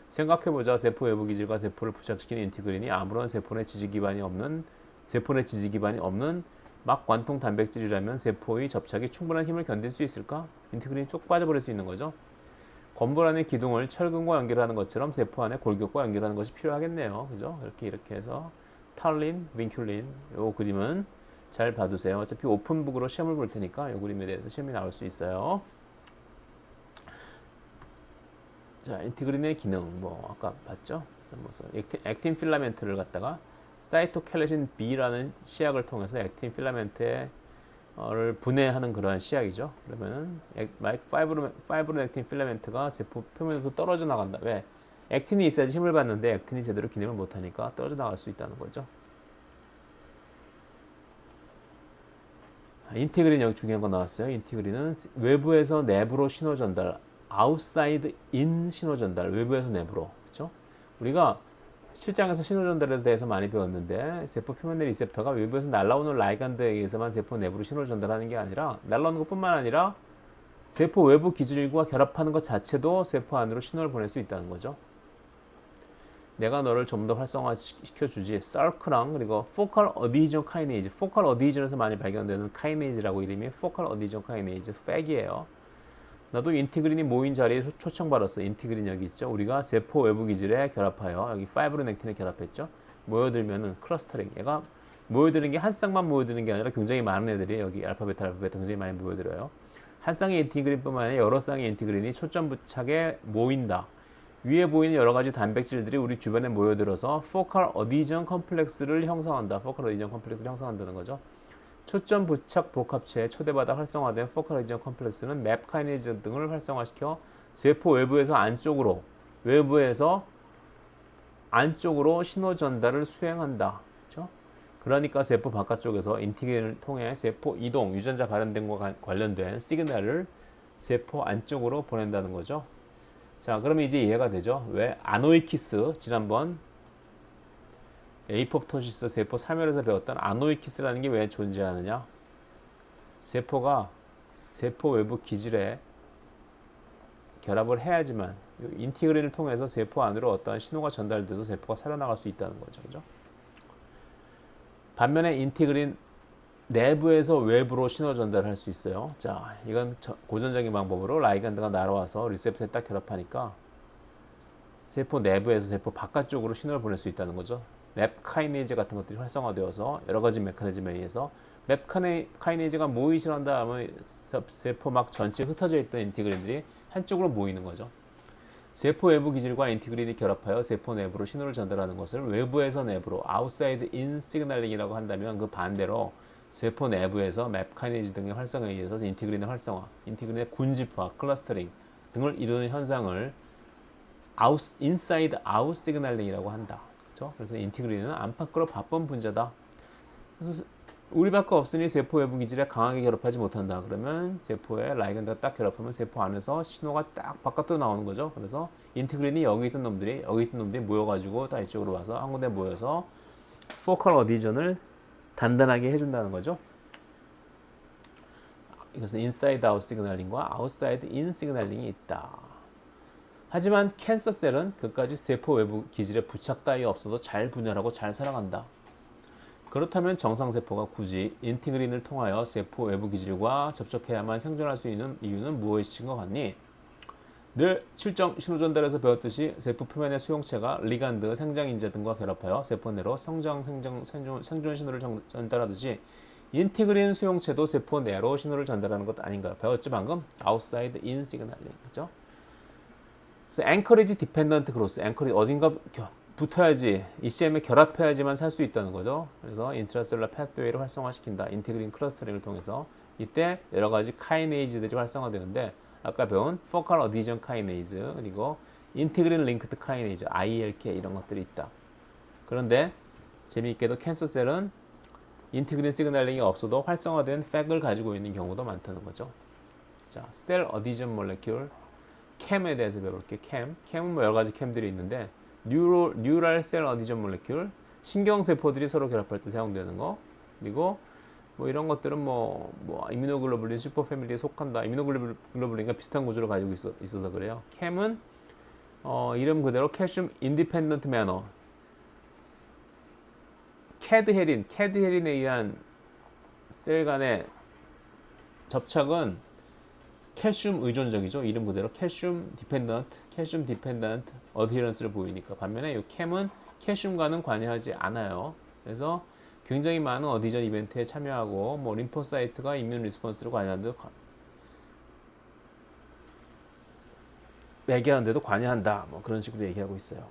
생각해보자. 세포 외부 기질과 세포를 부착시키는 인티그린이 아무런 세포 내 지지 기반이 없는 막 관통 단백질이라면 세포의 접착이 충분한 힘을 견딜 수 있을까? 인티그린이 쭉 빠져버릴 수 있는 거죠. 건물 안의 기둥을 철근과 연결하는 것처럼 세포 안에 골격과 연결하는 것이 필요하겠네요. 그죠? 이렇게 해서 탈린, 빈큘린 요 그림은 잘 봐두세요. 어차피 오픈북으로 시험을 볼 테니까 요 그림에 대해서 시험이 나올 수 있어요. 자, 인티그린의 기능 뭐 아까 봤죠? 그래서 액틴 필라멘트를 갖다가 사이토켈레신 B라는 시약을 통해서 액틴 필라멘트를 분해하는 그러한 시약이죠. 그러면은 파이브로 액틴 필라멘트가 세포 표면에서 떨어져 나간다. 왜? 액틴이 있어야지 힘을 받는데 액틴이 제대로 기능을 못하니까 떨어져 나갈 수 있다는 거죠. 인티그린 여기 중요한 거 나왔어요. 인티그린은 외부에서 내부로 신호 전달, outside in 신호 전달, 외부에서 내부로, 그렇죠? 우리가 실장에서 신호 전달에 대해서 많이 배웠는데 세포 표면의 리셉터가 외부에서 날아오는 라이간드에 의해서만 세포 내부로 신호를 전달하는 게 아니라 날아오는 것뿐만 아니라 세포 외부 기질과 결합하는 것 자체도 세포 안으로 신호를 보낼 수 있다는 거죠. 내가 너를 좀 더 활성화시켜주지. 사르크랑 그리고 포컬 어디히전 카이네이즈. 포컬 어디히전에서 많이 발견되는 카이네이즈라고 이름이 포컬 어디히전 카이네이즈, 팩이에요. 나도 인티그린이 모인 자리에 초청받았어. 인티그린 여기 있죠. 우리가 세포 외부 기질에 결합하여 여기 파이브로넥틴에 결합했죠. 모여들면은 클러스터링. 얘가 모여드는 게 한 쌍만 모여드는 게 아니라 굉장히 많은 애들이 여기 알파 베타 굉장히 많이 모여들어요. 한 쌍의 인티그린뿐만 아니라 여러 쌍의 인티그린이 초점 부착에 모인다. 위에 보이는 여러 가지 단백질들이 우리 주변에 모여들어서 포컬 어디전 컴플렉스를 형성한다. 포컬 어디전 컴플렉스를 형성한다는 거죠. 초점 부착 복합체에 초대받아 활성화된 포컬 어디전 컴플렉스는 맵 카이네이즈 등을 활성화시켜 세포 외부에서 안쪽으로 신호 전달을 수행한다. 그렇죠? 그러니까 세포 바깥쪽에서 인티그린을 통해 세포 이동, 유전자 발현됨과 관련된 시그널을 세포 안쪽으로 보낸다는 거죠. 자, 그러면 이제 이해가 되죠? 왜 아노이키스, 지난번 에이포프토시스 세포 3열에서 배웠던 아노이키스라는 게 왜 존재하느냐? 세포가 세포 외부 기질에 결합을 해야지만 인티그린을 통해서 세포 안으로 어떠한 신호가 전달돼서 세포가 살아나갈 수 있다는 거죠. 그죠? 반면에 인티그린 내부에서 외부로 신호 전달할 수 있어요. 자, 이건 고전적인 방법으로 라이간드가 날아와서 리셉터에 딱 결합하니까 세포 내부에서 세포 바깥쪽으로 신호를 보낼 수 있다는 거죠. 맵 카이네이즈 같은 것들이 활성화되어서 여러 가지 메커니즘에 의해서 맵 카이네이즈가 모이기 시작한 다음에 세포 막 전체에 흩어져 있던 인티그린들이 한쪽으로 모이는 거죠. 세포 외부 기질과 인티그린이 결합하여 세포 내부로 신호를 전달하는 것을 외부에서 내부로 outside in signaling이라고 한다면 그 반대로 세포 내부에서 맵 카이네이즈 등의 활성화에 의해서 인티그린의 활성화, 인티그린의 군집화, 클러스터링 등을 이루는 현상을 inside out signaling이라고 한다. 그렇죠? 그래서 인티그린은 안팎으로 바쁜 분자다. 그래서 우리 밖에 없으니 세포 외부 기질에 강하게 결합하지 못한다. 그러면 세포에 라이간드가 딱 결합하면 세포 안에서 신호가 딱 바깥으로 나오는 거죠. 그래서 인티그린이 여기 있던 놈들이 모여가지고 다 이쪽으로 와서 한 군데 모여서 포컬 어디전을 단단하게 해준다는 거죠. 이것은 인사이드 아웃 시그널링과 아웃사이드 인 시그널링이 있다. 하지만 캔서셀은 그까지 세포 외부 기질에 부착 따위 없어도 잘 분열하고 잘 살아간다. 그렇다면 정상세포가 굳이 인티그린을 통하여 세포 외부 기질과 접촉해야만 생존할 수 있는 이유는 무엇인 것 같니? 늘 실정 신호 전달에서 배웠듯이 세포 표면의 수용체가 리간드, 생장인자 등과 결합하여 세포 내로 생존 신호를 전달하듯이 인티그린 수용체도 세포 내로 신호를 전달하는 것 아닌가? 배웠죠 방금? outside in signaling, 그죠? 그래서 anchorage dependent growth, anchorage 어딘가 붙어야지, ECM에 결합해야지만 살 수 있다는 거죠. 그래서 인트라셀러 패스웨이를 활성화시킨다. 인티그린 클러스터링을 통해서 이때 여러 가지 카이네이즈들이 활성화되는데 아까 배운 포컬 어디전 카이네이즈 그리고 인티그린 링크드 카이네이즈 ILK 이런 것들이 있다. 그런데 재미있게도 캔서셀은 인티그린 시그널링이 없어도 활성화된 팩을 가지고 있는 경우도 많다는 거죠. 자, 셀 어디전 몰레큘 캠에 대해서 배울게요. 캠은 뭐 여러 가지 캠들이 있는데 뉴럴 셀 어디전 몰레큘 신경세포들이 서로 결합할 때 사용되는 거, 그리고 뭐 이런 것들은 뭐 이뮤노글로불린 슈퍼 패밀리에 속한다. 이뮤노글로불린과 비슷한 구조를 가지고 있어서 그래요. 캠은 이름 그대로 칼슘 인디펜던트 매너, 캐드헤린에 의한 셀 간의 접착은 칼슘 의존적이죠. 이름 그대로 칼슘 디펜던트 어드히런스를 보이니까. 반면에 이 캠은 칼슘과는 관여하지 않아요. 그래서 굉장히 많은 어디전 이벤트에 참여하고 뭐 림포사이트가 이뮨 리스폰스를 관여하는데도 매개하는데도 관여한다. 뭐 그런 식으로 얘기하고 있어요.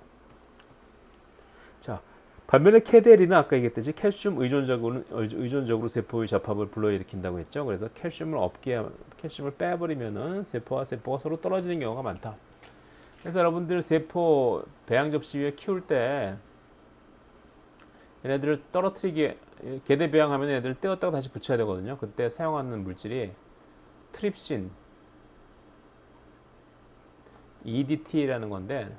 자, 반면에 캐데린은 아까 얘기했듯이 칼슘 의존적으로 세포의 접합을 불러일으킨다고 했죠. 그래서 칼슘을 빼버리면은 세포와 세포가 서로 떨어지는 경우가 많다. 그래서 여러분들 세포 배양 접시 위에 키울 때 얘네들을 개대 배양하면 얘네들을 떼었다가 다시 붙여야 되거든요. 그때 사용하는 물질이 트립신, EDT라는 건데,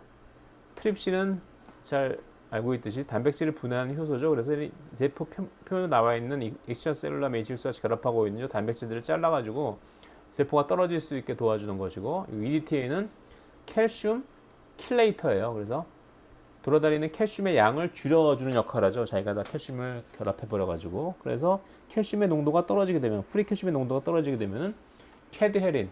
트립신은 잘 알고 있듯이 단백질을 분해하는 효소죠. 그래서 세포 표면에 나와 있는 익스트라 셀룰라 매트릭스와 결합하고 있는 단백질들을 잘라가지고 세포가 떨어질 수 있게 도와주는 것이고, EDTA는 칼슘 킬레이터예요. 그래서 돌아다니는 칼슘의 양을 줄여주는 역할을 하죠. 자기가 다 칼슘을 결합해버려가지고. 그래서 칼슘의 농도가 떨어지게 되면, 프리 칼슘의 농도가 떨어지게 되면 캐드헤린,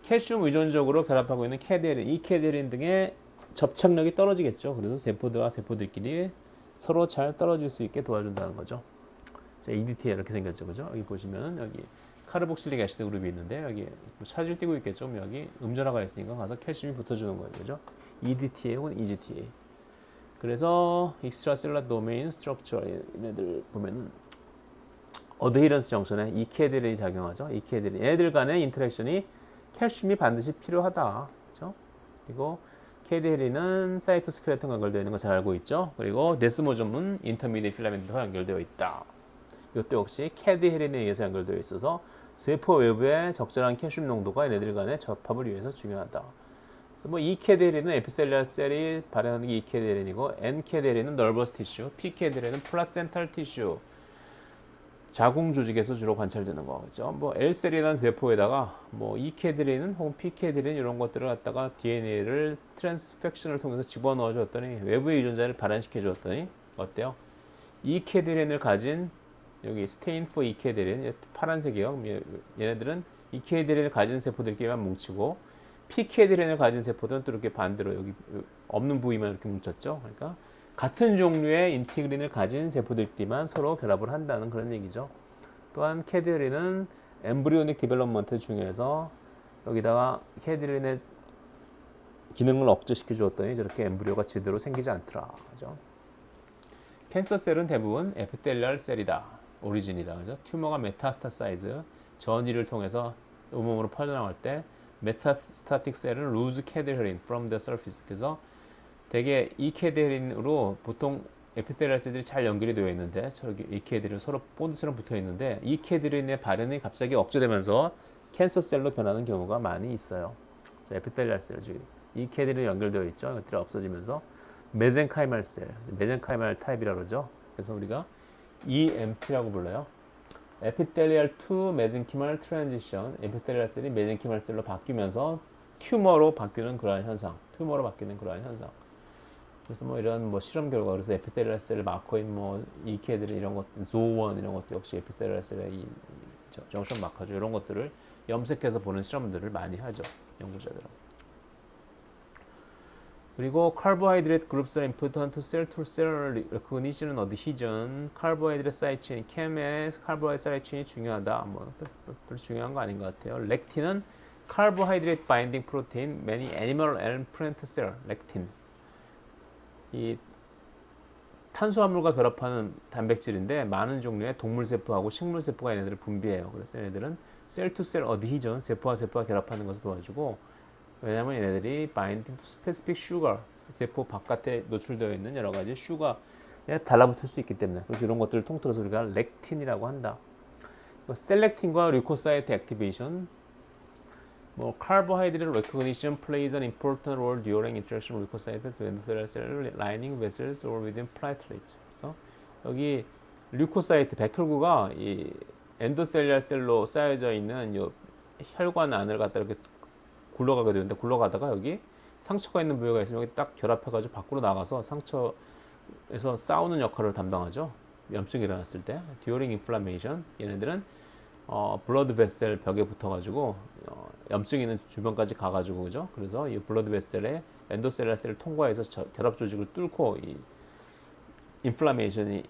칼슘 의존적으로 결합하고 있는 캐드헤린, 이 캐드헤린 등의 접착력이 떨어지겠죠. 그래서 세포들과 세포들끼리 서로 잘 떨어질 수 있게 도와준다는 거죠. 자, EDTA 이렇게 생겼죠. 그죠? 여기 보시면 여기 카르복실릭 애시드 그룹이 있는데 여기 차질 띄고 있겠죠. 여기 음전화가 있으니까 가서 칼슘이 붙어주는 거예요. 그죠? EDTA 혹은 EGTA. 그래서 extracellular domain structure 얘네들 보면은 어드히런스 정션에 이케데린이 작용하죠. 이케데린 얘네들 간의 인터랙션이 칼슘이 반드시 필요하다. 그렇죠? 그리고 케데린은 사이토스켈레톤과 연결되어 있는 거 잘 알고 있죠. 그리고 데스모즘은 인터미디에 필라멘트와 연결되어 있다. 이것도 역시 캐드헤린에 의해서 연결되어 있어서 세포 외부의 적절한 칼슘 농도가 얘네들 간의 접합을 위해서 중요하다. 그래서 뭐 E캐드헤린은 에피셀리아 셀이 발현하는 게 E캐드헤린이고, N캐드헤린은 널버스 티슈, P캐드헤린은 플라센탈 티슈. 자궁 조직에서 주로 관찰되는 거 그죠? 뭐 L셀이라는 세포에다가 뭐 EK드린 혹은 PK드린 이런 것들을 갖다가 DNA를 트랜스펙션을 통해서 집어넣어 줬더니 외부의 유전자를 발현시켜 줬더니 어때요? EK드린을 가진 여기 스테인 포 EK드린 파란색이요. 얘네들은 EK드린을 가진 세포들끼리만 뭉치고 PK드린을 가진 세포들은 또 이렇게 반대로 여기 없는 부위만 이렇게 뭉쳤죠. 그러니까 같은 종류의 인티그린을 가진 세포들끼리만 서로 결합을 한다는 그런 얘기죠. 또한 캐드린은 엠브리오닉 디벨롭먼트 중에서 여기다가 캐드린의 기능을 억제시켜 주었더니 저렇게 엠브리오가 제대로 생기지 않더라. 그죠? 캔서셀은 대부분 에피텔리얼 셀이다. 오리진이다. 그죠? 튜머가 메타스타사이즈 전이를 통해서 온몸으로 퍼져나갈 때 메타스타틱 셀은 루즈 캐드린 from the surface. 그래서 대개 이 캐드린으로 보통 에피텔리얼 셀들이 잘 연결이 되어 있는데 저기 이 캐드린 서로 본드처럼 붙어 있는데 이 캐드린의 발현이 갑자기 억제되면서 캔서 셀로 변하는 경우가 많이 있어요. 에피텔리얼 셀 중 이 캐드린이 연결되어 있죠. 이것들이 없어지면서 메젠카이말 셀, 메젠카이말 타입이라고 그러죠. 그래서 우리가 EMT라고 불러요. 에피텔리얼 투 메젠키말 트랜지션. 에피텔리얼 셀이 메젠키말 셀로 바뀌면서 튜머로 바뀌는 그러한 현상. 튜머로 바뀌는 그러한 현상. 그래서 뭐 이런 뭐 실험 결과 그래서 에피텔리얼 셀 마커인 뭐 EK들은 이런 것, 조원 이런 것도 역시 에피텔리얼 셀의 이 정션 마커죠. 이런 것들을 염색해서 보는 실험들을 많이 하죠. 연구자들은. 그리고 carbohydrate groups are important to cell recognition and adhesion. carbohydrate side chain, CAM의 carbohydrate side chain이 중요하다. 뭐 별로 중요한 거 아닌 것 같아요. 렉틴은 carbohydrate binding protein, many animal and plant cell. 렉틴. 이 탄수화물과 결합하는 단백질인데 많은 종류의 동물 세포하고 식물 세포가 얘네들을 분비해요. 그래서 얘네들은 셀 투 셀 어드히전, 세포와 세포가 결합하는 것을 도와주고 왜냐하면 얘네들이 binding to specific sugar, 세포 바깥에 노출되어 있는 여러 가지 슈가에 달라붙을 수 있기 때문에 그래서 이런 것들을 통틀어서 우리가 렉틴이라고 한다. 셀렉틴과 류코사이트 액티베이션, 뭐 carbohydrate recognition plays an important role during interaction with leukocyte to endothelial cell lining vessels or within platelets. 그래서 여기 류코사이트 백혈구가 이 엔도텔리얼 셀로 쌓여져 있는 요 혈관 안을 갖다 이렇게 굴러가게 되는데 굴러가다가 여기 상처가 있는 부위가 있으면 여기 딱 결합해가지고 밖으로 나가서 상처에서 싸우는 역할을 담당하죠. 염증이 일어났을 때 during inflammation 얘네들은 블러드 베셀 벽에 붙어가지고 염증이 있는 주변까지 가가지고 그죠? 그래서 이 블러드 베셀에 엔도셀리아 셀을 통과해서 결합 조직을 뚫고 이 인플라메이션이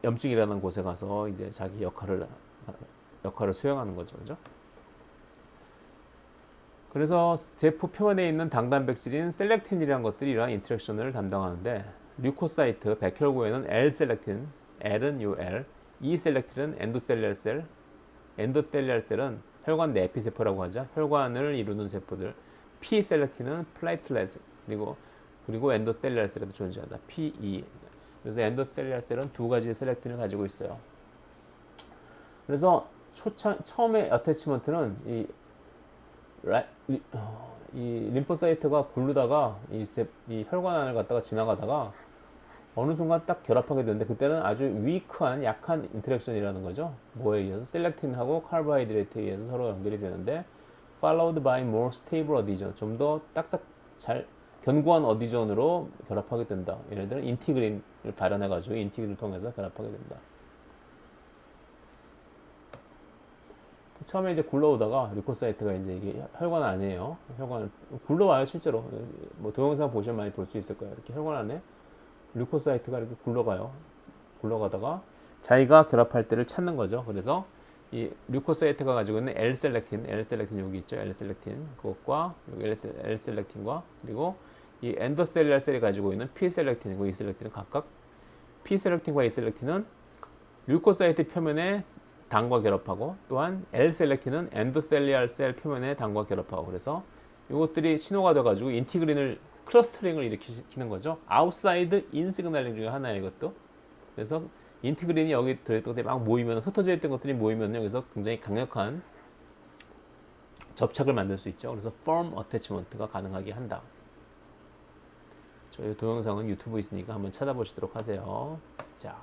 염증이 일어나는 곳에 가서 이제 자기 역할을 수행하는 거죠, 그죠? 그래서 세포 표면에 있는 당단백질인 셀렉틴이라는 것들이 이러한 인터랙션을 담당하는데 류코사이트, 백혈구에는 L-셀렉틴, L은 UL, E-셀렉틴은 엔도셀리얼 셀, 엔도텔리얼 셀은 혈관 내 에피세포라고 하죠. 혈관을 이루는 세포들. P-셀렉틴은 플레이틀렛 그리고 엔도텔리얼 셀에도 존재한다. PE. 그래서 엔도텔리얼 셀은 두 가지의 셀렉틴을 가지고 있어요. 그래서 처음에 어태치먼트는 이 림포사이트가 굴르다가 이 혈관 안을 갖다가 지나가다가 어느 순간 딱 결합하게 되는데 그때는 아주 위크한 약한 인터랙션이라는 거죠. 뭐에 의해서 셀렉틴하고 카보하이드레이트에 의해서 서로 연결이 되는데 followed by more stable adhesion. 좀 더 딱딱 잘 견고한 어디전으로 결합하게 된다. 얘네들은 인티그린을 발현해 가지고 인티그린을 통해서 결합하게 된다. 처음에 이제 굴러오다가 류코사이트가 이제 이게 혈관 안이에요. 혈관을 굴러와요 실제로. 뭐 동영상 보시면 많이 볼 수 있을 거예요. 이렇게 혈관 안에 류코사이트가 이렇게 굴러가요. 굴러가다가 자기가 결합할 때를 찾는 거죠. 그래서 이 류코사이트가 가지고 있는 L-셀렉틴 여기 있죠. L-셀렉틴 그것과 여기 L-셀렉틴과 그리고 이 엔도셀리얼 셀이 가지고 있는 P-셀렉틴이고 E-셀렉틴은 각각 P-셀렉틴과 E-셀렉틴은 류코사이트 표면에 당과 결합하고 또한 L-셀렉틴은 엔도텔리얼 셀 표면에 당과 결합하고 그래서 이것들이 신호가 돼가지고 인티그린을 클러스터링을 일으키는 거죠. 아웃사이드 인 시그널링 중에 하나예요, 이것도. 그래서 인티그린이 여기 들어있던 것들이 막 모이면 흩어져 있던 것들이 모이면 여기서 굉장히 강력한 접착을 만들 수 있죠. 그래서 firm attachment가 가능하게 한다. 저희 동영상은 유튜브에 있으니까 한번 찾아보시도록 하세요. 자,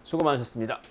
수고 많으셨습니다.